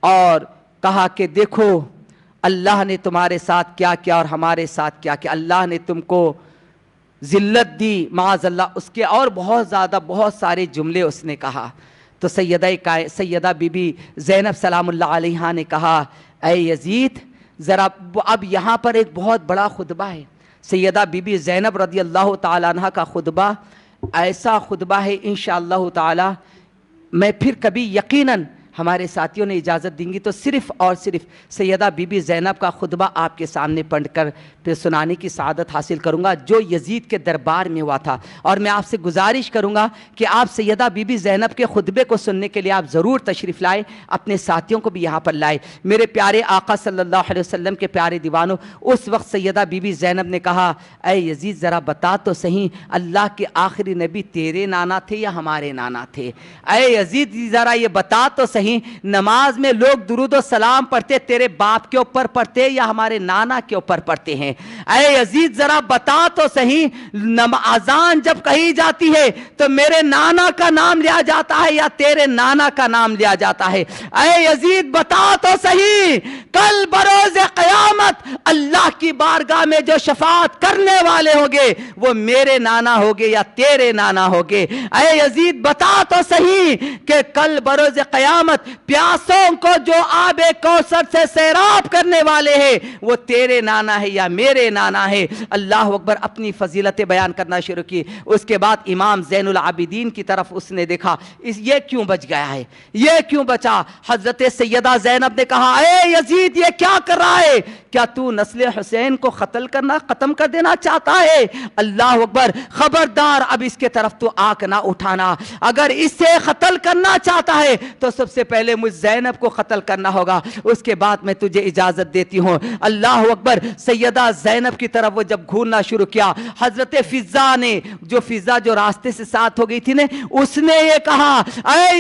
اور کہا کہ دیکھو اللہ نے تمہارے ساتھ کیا کیا اور ہمارے ساتھ کیا کیا. اللہ نے تم کو ذلت دی معاذ اللہ. اس کے اور بہت زیادہ بہت سارے جملے اس نے کہا. تو سیدہ بی بی زینب سلام اللہ علیہا نے کہا اے یزید ذرا, اب یہاں پر ایک بہت بڑا خطبہ ہے. سیدہ بی بی زینب رضی اللہ تعالیٰ عنہ کا خطبہ ایسا خطبہ ہے انشاءاللہ تعالی میں پھر کبھی یقیناً ہمارے ساتھیوں نے اجازت دیں گی تو صرف اور صرف سیدہ بی بی زینب کا خطبہ آپ کے سامنے پڑھ کر پھر سنانے کی سعادت حاصل کروں گا جو یزید کے دربار میں ہوا تھا، اور میں آپ سے گزارش کروں گا کہ آپ سیدہ بی بی زینب کے خطبے کو سننے کے لیے آپ ضرور تشریف لائیں، اپنے ساتھیوں کو بھی یہاں پر لائیں۔ میرے پیارے آقا صلی اللہ علیہ وسلم کے پیارے دیوانوں، اس وقت سیدہ بی بی زینب نے کہا اے یزید ذرا بتا تو صحیح اللہ کے آخری نبی تیرے نانا تھے یا ہمارے نانا تھے؟ اے یزید ذرا یہ بتا تو صحیح نماز میں لوگ درود و سلام پڑھتے تیرے باپ کے اوپر پڑھتے یا ہمارے نانا کے اوپر پڑھتے ہیں؟ اے یزید ذرا بتا تو صحیح اذان جب کہی جاتی ہے تو میرے نانا کا نام لیا جاتا ہے یا تیرے نانا کا نام لیا جاتا ہے؟ اے یزید بتا تو صحیح کل بروز قیامت اللہ کی بارگاہ میں جو شفاعت کرنے والے ہوگے وہ میرے نانا ہوگے یا تیرے نانا ہوگے؟ اے یزید بتا تو صحیح کہ کل بروز قیامت پیاسوں کو جو آب کوثر سے سیراب کرنے والے ہیں وہ تیرے نانا ہے یا میرے نانا ہے؟ اللہ اکبر، اپنی فضیلتیں بیان کرنا شروع کی۔ اس کے بعد امام زین العابدین کی طرف اس نے دیکھا، یہ کیوں بچ گیا ہے، یہ کیوں بچا؟ حضرت سیدہ زینب نے کہا اے یزید یہ کیا کر رہا ہے؟ کیا تو نسل حسین کو ختم کر دینا چاہتا ہے؟ اللہ اکبر، خبردار اب اس کے طرف تو آنکھ نہ اٹھانا، اگر اسے قتل کرنا چاہتا ہے تو سب سے پہلے مجھ زینب کو قتل کرنا ہوگا، اس کے بعد میں تجھے اجازت دیتی ہوں۔ اللہ اکبر، سیدہ زینب کی طرف وہ جب گھورنا شروع کیا، حضرت فضا نے جو راستے سے ساتھ ہو گئی تھی نے، اس نے یہ کہا اے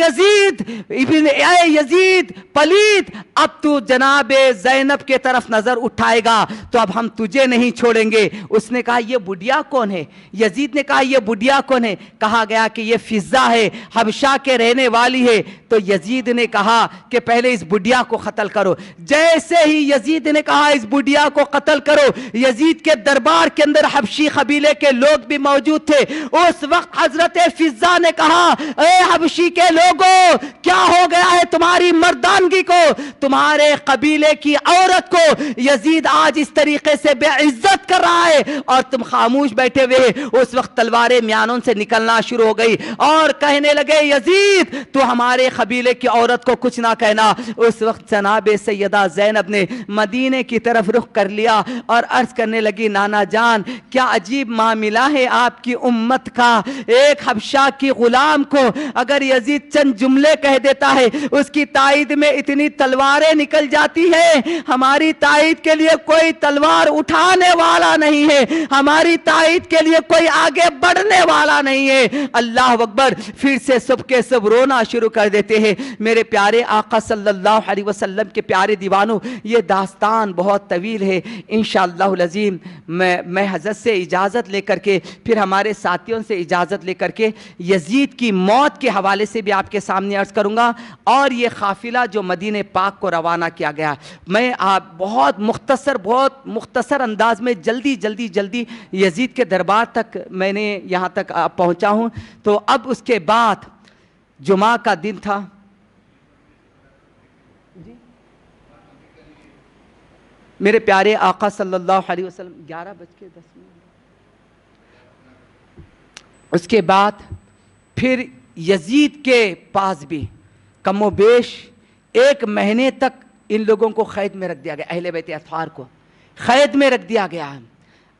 یزید پلید، اب تو جناب زینب کے طرف نظر اٹھائے گا تو اب ہم تجھے نہیں چھوڑیں گے۔ اس نے کہا یہ بڑھیا کون ہے؟ یزید نے کہا یہ بڑھیا کون ہے؟ کہا گیا کہ یہ فضا ہے، حبشہ کے رہنے والی ہے۔ تو یزید نے کہا کہ پہلے اس بڑھیا کو قتل کرو۔ جیسے ہی یزید نے کہا اس بڑھیا کو قتل کرو، یزید کے دربار کے اندر حبشی قبیلے کے لوگ بھی موجود تھے۔ اس وقت حضرت فضا نے کہا اے حبشی کے لوگوں، کیا ہو گیا ہے تمہاری مردانگی کو، تمہارے قبیلے کی عورت کو یزید آج اس طریقے سے بے عزت کر رہا ہے اور تم خاموش بیٹھے ہوئے؟ اس وقت تلواریں میانوں سے نکلنا شروع ہو گئی اور کہنے لگے یزید تو ہمارے قبیلے کی عورت کو کچھ نہ کہنا۔ اس وقت جناب سیدہ زینب نے مدینے کی طرف رخ کر لیا اور عرض کرنے لگی نانا جان کیا عجیب معاملہ ہے آپ کی امت کا، ایک حبشہ کی غلام کو اگر یزید چند جملے کہہ دیتا ہے اس کی تائید میں اتنی تلواریں نکل جاتی ہے، ہماری تائید کے لیے کوئی تلوار اٹھانے والا نہیں ہے، ہماری تائید کے لیے کوئی آگے بڑھنے والا نہیں ہے۔ اللہ اکبر، پھر سے سب کے سب رونا شروع کر دیتے ہیں۔ میرے پیارے آقا صلی اللہ علیہ وسلم کے پیارے دیوانوں، یہ داستان بہت طویل ہے، انشاءاللہ العظیم میں حضرت سے اجازت لے کر کے پھر ہمارے ساتھیوں سے اجازت لے کر کے یزید کی موت کے حوالے سے بھی آپ کے سامنے عرض کروں گا، اور یہ قافلہ جو مدینہ پاک کو روانہ کیا گیا، میں آپ بہت مختصر انداز میں جلدی یزید کے دربار تک میں نے یہاں تک پہنچا ہوں۔ تو اب اس کے بعد جمعہ کا دن تھا، میرے پیارے آقا صلی اللہ علیہ وسلم 11:10۔ اس کے بعد پھر یزید کے پاس بھی کم و بیش 1 مہینے تک ان لوگوں کو قید میں رکھ دیا گیا، اہل بیت اطہار کو قید میں رکھ دیا گیا۔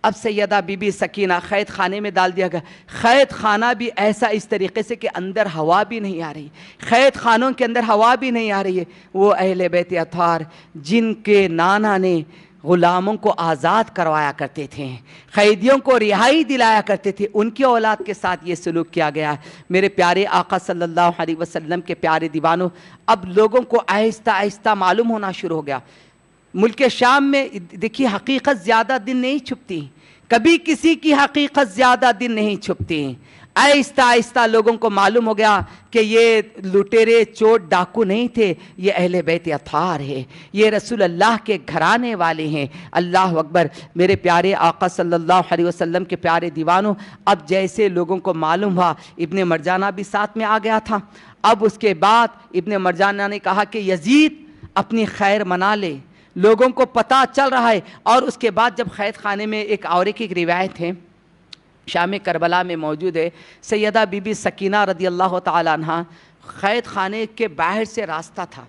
اب سیدہ بی بی سکینہ قید خانے میں ڈال دیا گیا، قید خانہ بھی ایسا اس طریقے سے کہ اندر ہوا بھی نہیں آ رہی، قید خانوں کے اندر ہوا بھی نہیں آ رہی ہے۔ وہ اہل بیت اطہار جن کے نانا نے غلاموں کو آزاد کروایا کرتے تھے، قیدیوں کو رہائی دلایا کرتے تھے، ان کی اولاد کے ساتھ یہ سلوک کیا گیا۔ میرے پیارے آقا صلی اللہ علیہ وسلم کے پیارے دیوانوں، اب لوگوں کو آہستہ آہستہ معلوم ہونا شروع ہو گیا۔ ملک شام میں دیکھیے حقیقت زیادہ دن نہیں چھپتی، کبھی کسی کی حقیقت زیادہ دن نہیں چھپتی۔ آہستہ آہستہ لوگوں کو معلوم ہو گیا کہ یہ لٹیرے چور ڈاکو نہیں تھے، یہ اہل بیت اطہار ہے، یہ رسول اللہ کے گھرانے والے ہیں۔ اللہ اکبر، میرے پیارے آقا صلی اللہ علیہ وسلم کے پیارے دیوانوں، اب جیسے لوگوں کو معلوم ہوا، ابن مرجانہ بھی ساتھ میں آ گیا تھا۔ اب اس کے بعد ابن مرجانہ نے کہا کہ یزید اپنی خیر منا لے، لوگوں کو پتہ چل رہا ہے۔ اور اس کے بعد جب قید خانے میں ایک اور ایک روایت ہے شام کربلا میں موجود ہے، سیدہ بی بی سکینہ رضی اللہ تعالی عنہ قید خانے کے باہر سے راستہ تھا،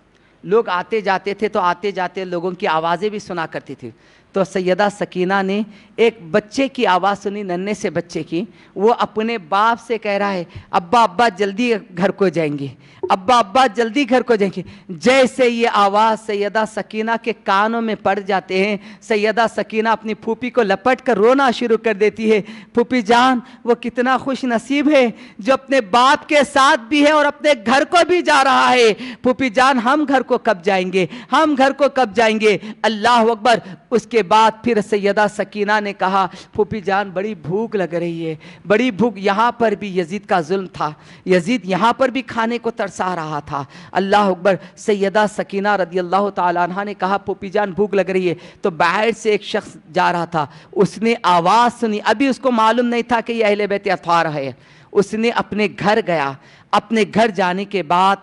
لوگ آتے جاتے تھے تو آتے جاتے لوگوں کی آوازیں بھی سنا کرتی تھی. تو سیدہ سکینہ نے ایک بچے کی آواز سنی، ننھے سے بچے کی. وہ اپنے باپ سے کہہ رہا ہے ابا ابا جلدی گھر کو جائیں گے، ابا ابا جلدی گھر کو جائیں گے. جیسے یہ آواز سیدہ سکینہ کے کانوں میں پڑ جاتے ہیں، سیدہ سکینہ اپنی پھوپھی کو لپٹ کر رونا شروع کر دیتی ہے. پھوپھی جان وہ کتنا خوش نصیب ہے جو اپنے باپ کے ساتھ بھی ہے اور اپنے گھر کو بھی جا رہا ہے. پھوپھی جان ہم گھر کو کب جائیں گے، ہم گھر کو کب جائیں گے. اللہ اکبر. اس کے بعد پھر سیدہ سکینہ نے کہا پھوپھی جان بڑی بھوک لگ رہی ہے، بڑی بھوک. یہاں پر بھی یزید کا ظلم تھا، یزید یہاں پر بھی کھانے کو ترسا رہا تھا. اللہ اکبر. سیدہ سکینہ رضی اللہ تعالیٰ عنہ نے کہا پھوپھی جان بھوک لگ رہی ہے. تو باہر سے ایک شخص جا رہا تھا، اس نے آواز سنی. ابھی اس کو معلوم نہیں تھا کہ یہ اہل بیت اطہار ہے. اس نے اپنے گھر گیا. اپنے گھر جانے کے بعد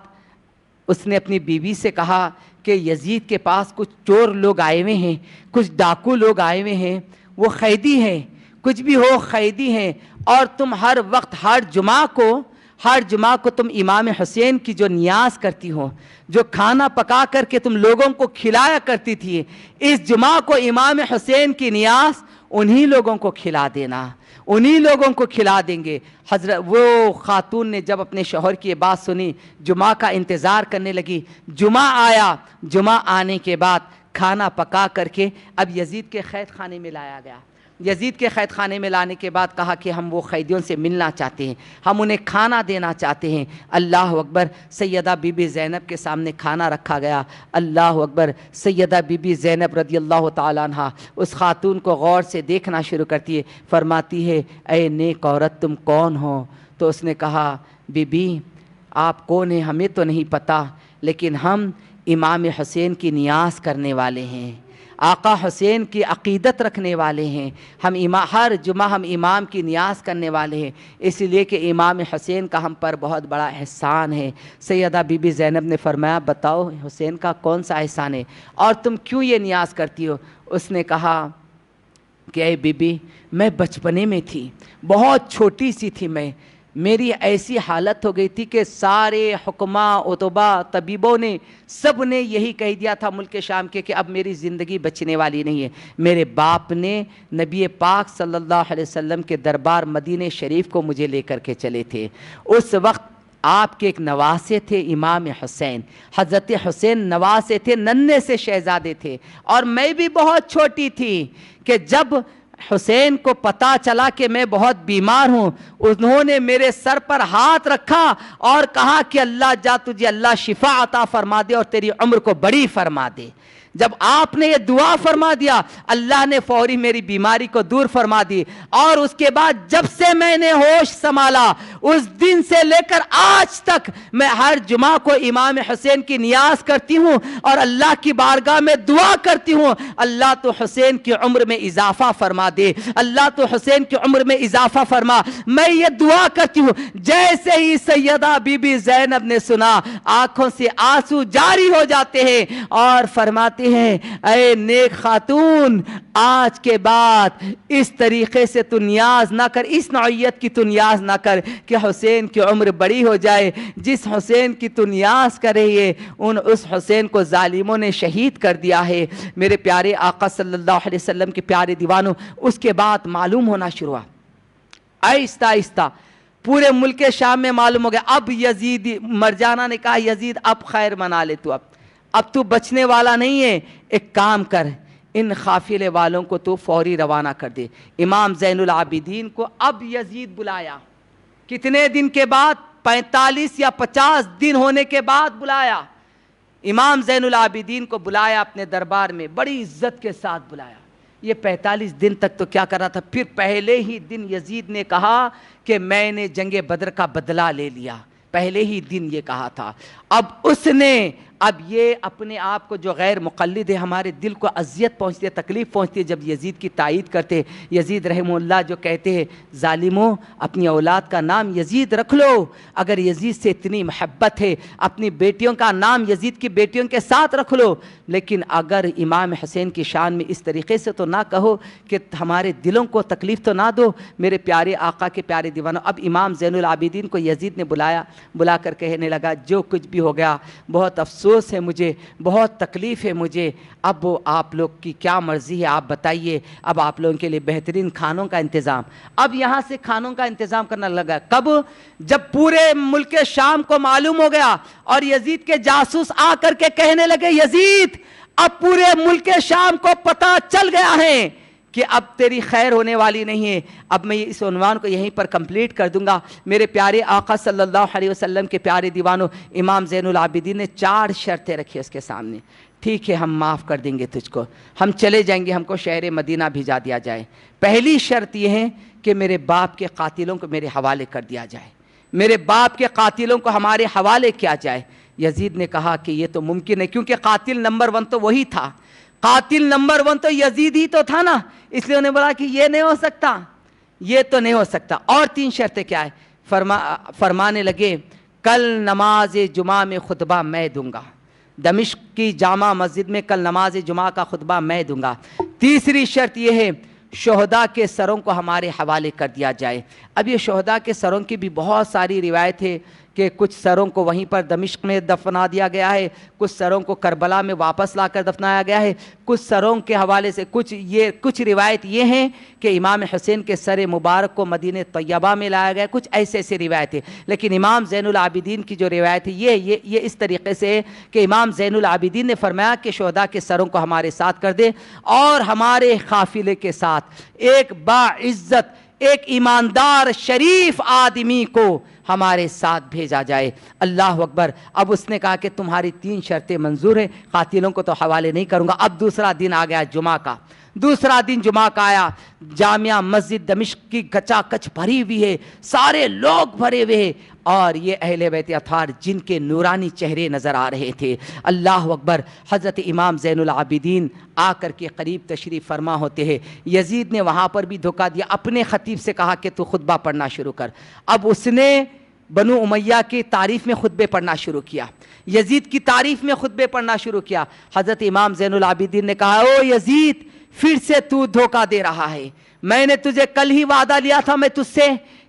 اس نے اپنی بیوی سے کہا کہ یزید کے پاس کچھ چور لوگ آئے ہوئے ہیں، کچھ ڈاکو لوگ آئے ہوئے ہیں، وہ قیدی ہیں، کچھ بھی ہو قیدی ہیں، اور تم ہر وقت ہر جمعہ کو تم امام حسین کی جو نیاز کرتی ہو، جو کھانا پکا کر کے تم لوگوں کو کھلایا کرتی تھی، اس جمعہ کو امام حسین کی نیاز انہی لوگوں کو کھلا دینا، انہی لوگوں کو کھلا دیں گے. حضرت وہ خاتون نے جب اپنے شوہر کی یہ بات سنی، جمعہ کا انتظار کرنے لگی. جمعہ آیا. جمعہ آنے کے بعد کھانا پکا کر کے اب یزید کے قید خانے میں لایا گیا. یزید کے قید خانے میں لانے کے بعد کہا کہ ہم وہ قیدیوں سے ملنا چاہتے ہیں، ہم انہیں کھانا دینا چاہتے ہیں. اللہ اکبر. سیدہ بی بی زینب کے سامنے کھانا رکھا گیا. اللہ اکبر. سیدہ بی بی زینب رضی اللہ تعالیٰ عنہ اس خاتون کو غور سے دیکھنا شروع کرتی ہے. فرماتی ہے اے نیک عورت تم کون ہو؟ تو اس نے کہا بی بی آپ کون ہیں ہمیں تو نہیں پتہ، لیکن ہم امام حسین کی نیاز کرنے والے ہیں، آقا حسین کی عقیدت رکھنے والے ہیں. ہم ہر جمعہ ہم امام کی نیاز کرنے والے ہیں، اس لیے کہ امام حسین کا ہم پر بہت بڑا احسان ہے. سیدہ بی بی زینب نے فرمایا بتاؤ حسین کا کون سا احسان ہے اور تم کیوں یہ نیاز کرتی ہو؟ اس نے کہا کہ اے بی بی میں بچپنے میں تھی، بہت چھوٹی سی تھی، میری ایسی حالت ہو گئی تھی کہ سارے حکماء اتباء طبیبوں نے سب نے یہی کہہ دیا تھا ملک شام کے کہ اب میری زندگی بچنے والی نہیں ہے. میرے باپ نے نبی پاک صلی اللہ علیہ وسلم کے دربار مدینہ شریف کو مجھے لے کر کے چلے تھے. اس وقت آپ کے ایک نواسے تھے امام حسین، حضرت حسین نواسے تھے، ننھے سے شہزادے تھے، اور میں بھی بہت چھوٹی تھی کہ جب حسین کو پتا چلا کہ میں بہت بیمار ہوں، انہوں نے میرے سر پر ہاتھ رکھا اور کہا کہ اللہ جا تجھے اللہ شفا عطا فرما دے اور تیری عمر کو بڑی فرما دے. جب آپ نے یہ دعا فرما دیا اللہ نے فوری میری بیماری کو دور فرما دی. اور اس کے بعد جب سے میں نے ہوش سنبھالا اس دن سے لے کر آج تک میں ہر جمعہ کو امام حسین کی نیاز کرتی ہوں اور اللہ کی بارگاہ میں دعا کرتی ہوں اللہ تو حسین کی عمر میں اضافہ فرما دے، اللہ تو حسین کی عمر میں اضافہ فرما. میں یہ دعا کرتی ہوں. جیسے ہی سیدہ بی بی زینب نے سنا آنکھوں سے آنسو جاری ہو جاتے ہیں اور فرماتے ہیں اے نیک خاتون آج کے بعد اس طریقے سے تو نیاز نہ کر، اس نوعیت کی تو نیاز نہ کر کہ حسین کی عمر بڑی ہو جائے. جس حسین کی تو نیاز کر رہی ہے اس حسین کو ظالموں نے شہید کر دیا ہے. میرے پیارے آقا صلی اللہ علیہ وسلم کے پیارے دیوانوں، اس کے بعد معلوم ہونا شروع ہوا آہستہ آہستہ پورے ملک شام میں معلوم ہو گیا. اب یزید مرجانہ نے کہا یزید اب خیر منا لے، تو اب تو بچنے والا نہیں ہے، ایک کام کر ان قافلے والوں کو تو فوری روانہ کر دے. امام زین العابدین کو اب یزید بلایا. کتنے دن کے بعد؟ 45 یا 50 دن ہونے کے بعد بلایا. امام زین العابدین کو بلایا اپنے دربار میں، بڑی عزت کے ساتھ بلایا. یہ 45 دن تک تو کیا کر رہا تھا؟ پھر پہلے ہی دن یزید نے کہا کہ میں نے جنگ بدر کا بدلہ لے لیا. پہلے ہی دن یہ کہا تھا. اب اس نے اب یہ اپنے آپ کو جو غیر مقلد ہے ہمارے دل کو اذیت پہنچتی ہے، تکلیف پہنچتی ہے جب یزید کی تائید کرتے ہیں۔ یزید رحمہ اللہ جو کہتے ہیں ظالموں اپنی اولاد کا نام یزید رکھ لو، اگر یزید سے اتنی محبت ہے اپنی بیٹیوں کا نام یزید کی بیٹیوں کے ساتھ رکھ لو، لیکن اگر امام حسین کی شان میں اس طریقے سے تو نہ کہو کہ ہمارے دلوں کو تکلیف تو نہ دو میرے پیارے آقا کے پیارے دیوانوں۔ اب امام زین العابدین کو یزید نے بلا کر کہنے لگا جو کچھ بھی ہو گیا بہت افسوس ہے مجھے، بہت تکلیف ہے مجھے، اب آپ لوگ کی کیا مرضی ہے آپ بتائیے، اب آپ لوگوں کے لیے بہترین کھانوں کا انتظام۔ اب یہاں سے کھانوں کا انتظام کرنا لگا، کب؟ جب پورے ملک شام کو معلوم ہو گیا اور یزید کے جاسوس آ کر کے کہنے لگے یزید اب پورے ملک شام کو پتہ چل گیا ہے کہ اب تیری خیر ہونے والی نہیں ہے۔ اب میں اس عنوان کو یہیں پر کمپلیٹ کر دوں گا۔ میرے پیارے آقا صلی اللہ علیہ وسلم کے پیارے دیوانوں، امام زین العابدین نے 4 شرطیں رکھی اس کے سامنے۔ ٹھیک ہے ہم معاف کر دیں گے تجھ کو، ہم چلے جائیں گے، ہم کو شہر مدینہ بھیجا دیا جائے۔ پہلی شرط یہ ہے کہ میرے باپ کے قاتلوں کو میرے حوالے کر دیا جائے، میرے باپ کے قاتلوں کو ہمارے حوالے کیا جائے۔ یزید نے کہا کہ یہ تو ممکن ہے، کیونکہ قاتل نمبر 1 تو وہی تھا، قاتل نمبر 1 تو یزید ہی تو تھا نا، اس لیے انہیں بولا کہ یہ نہیں ہو سکتا، یہ تو نہیں ہو سکتا۔ اور 3 شرطیں کیا ہے؟ فرمانے لگے کل نماز جمعہ میں خطبہ میں دوں گا، دمشق کی جامع مسجد میں کل نماز جمعہ کا خطبہ میں دوں گا۔ تیسری شرط یہ ہے شہداء کے سروں کو ہمارے حوالے کر دیا جائے۔ اب یہ شہداء کے سروں کی بھی بہت ساری روایت ہے کہ کچھ سروں کو وہیں پر دمشق میں دفنا دیا گیا ہے، کچھ سروں کو کربلا میں واپس لا کر دفنایا گیا ہے، کچھ سروں کے حوالے سے کچھ روایت یہ ہیں کہ امام حسین کے سر مبارک کو مدینہ طیبہ میں لایا گیا، کچھ ایسے روایت ہے۔ لیکن امام زین العابدین کی جو روایت ہے یہ اس طریقے سے ہے کہ امام زین العابدین نے فرمایا کہ شہداء کے سروں کو ہمارے ساتھ کر دے اور ہمارے قافلے کے ساتھ ایک باعزت ایک ایماندار شریف آدمی کو ہمارے ساتھ بھیجا جائے۔ اللہ اکبر۔ اب اس نے کہا کہ تمہاری 3 شرطیں منظور ہیں، قاتلوں کو تو حوالے نہیں کروں گا۔ اب دوسرا دن آ گیا جمعہ کا، دوسرا دن جمعہ کا آیا، جامعہ مسجد دمشق کی کچا کچ بھری ہوئی ہے، سارے لوگ بھرے ہوئے ہیں اور یہ اہل بیت اطہار جن کے نورانی چہرے نظر آ رہے تھے۔ اللہ اکبر۔ حضرت امام زین العابدین آ کر کے قریب تشریف فرما ہوتے ہیں۔ یزید نے وہاں پر بھی دھوکہ دیا، اپنے خطیب سے کہا کہ تو خطبہ پڑھنا شروع کر۔ اب اس نے بنو امیہ کی تعریف میں خطبے پڑھنا شروع کیا، یزید کی تعریف میں خطبے پڑھنا شروع کیا۔ حضرت امام زین العابدین نے کہا او یزید پھر سے تو دھوکہ دے رہا ہے، میں نے تجھے کل ہی وعدہ لیا تھا میں تجھ سے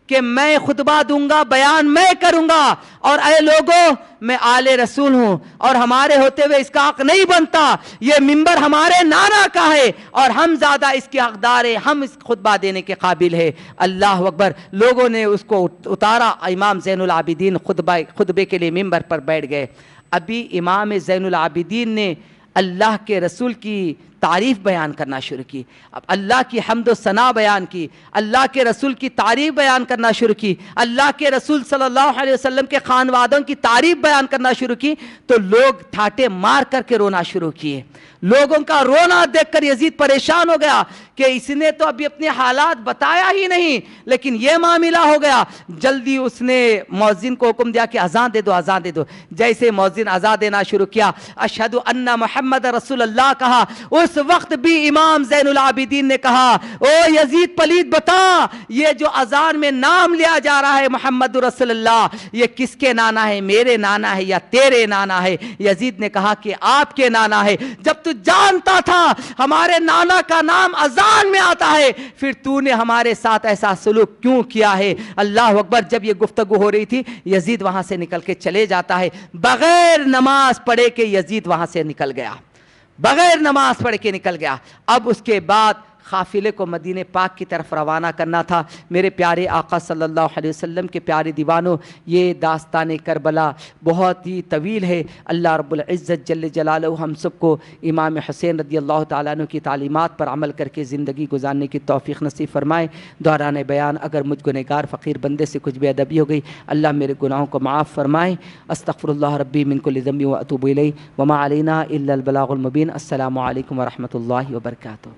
کہ میں خطبہ دوں گا، بیان میں کروں گا، اور اے لوگوں میں آل رسول ہوں اور ہمارے ہوتے ہوئے اس کا حق نہیں بنتا، یہ منبر ہمارے نانا کا ہے اور ہم زیادہ اس کے حقدار ہیں، ہم اس خطبہ دینے کے قابل ہے۔ اللہ اکبر۔ لوگوں نے اس کو اتارا، امام زین العابدین خطبے کے لیے منبر پر بیٹھ گئے۔ ابھی امام زین العابدین نے اللہ کے رسول کی تعریف بیان کرنا شروع کی، اب اللہ کی حمد و ثنا بیان کی، اللہ کے رسول کی تعریف بیان کرنا شروع کی، اللہ کے رسول صلی اللہ علیہ وسلم کے خانوادوں کی تعریف بیان کرنا شروع کی، تو لوگ ٹھاٹے مار کر کے رونا شروع کیے۔ لوگوں کا رونا دیکھ کر یزید پریشان ہو گیا کہ اس نے تو ابھی اپنے حالات بتایا ہی نہیں، لیکن یہ معاملہ ہو گیا۔ جلدی اس نے مؤذن کو حکم دیا کہ اذان دے دو، اذان دے دو۔ جیسے مؤذن اذان دینا شروع کیا، اشہد ان محمد رسول اللہ کہا، اس وقت بھی امام زین العابدین نے کہا او یزید پلید بتا یہ جو اذان میں نام لیا جا رہا ہے محمد رسول اللہ، یہ کس کے نانا ہے، میرے نانا ہے یا تیرے نانا ہے؟ یزید نے کہا کہ آپ کے نانا ہے۔ جب تو جانتا تھا ہمارے نانا کا نام اذان میں آتا ہے پھر تو نے ہمارے ساتھ ایسا سلوک کیوں کیا ہے؟ اللہ اکبر۔ جب یہ گفتگو ہو رہی تھی یزید وہاں سے نکل کے چلے جاتا ہے، بغیر نماز پڑھے کے یزید وہاں سے نکل گیا، بغیر نماز پڑھ کے نکل گیا۔ اب اس کے بعد قافلے کو مدینہ پاک کی طرف روانہ کرنا تھا۔ میرے پیارے آقا صلی اللہ علیہ وسلم کے پیارے دیوانوں، یہ داستان کربلا بہت ہی طویل ہے۔ اللہ رب العزت جل جلالہ ہم سب کو امام حسین رضی اللہ تعالیٰ عنہ کی تعلیمات پر عمل کر کے زندگی گزارنے کی توفیق نصیب فرمائے۔ دوران بیان اگر مجھ گنہگار فقیر بندے سے کچھ بے ادبی ہو گئی، اللہ میرے گناہوں کو معاف فرمائے۔ استغفر اللہ ربی من کل ذنب واتوب الیہ وما علینا الا البلاغ المبین۔ السلام علیکم ورحمۃ اللہ وبرکاتہ۔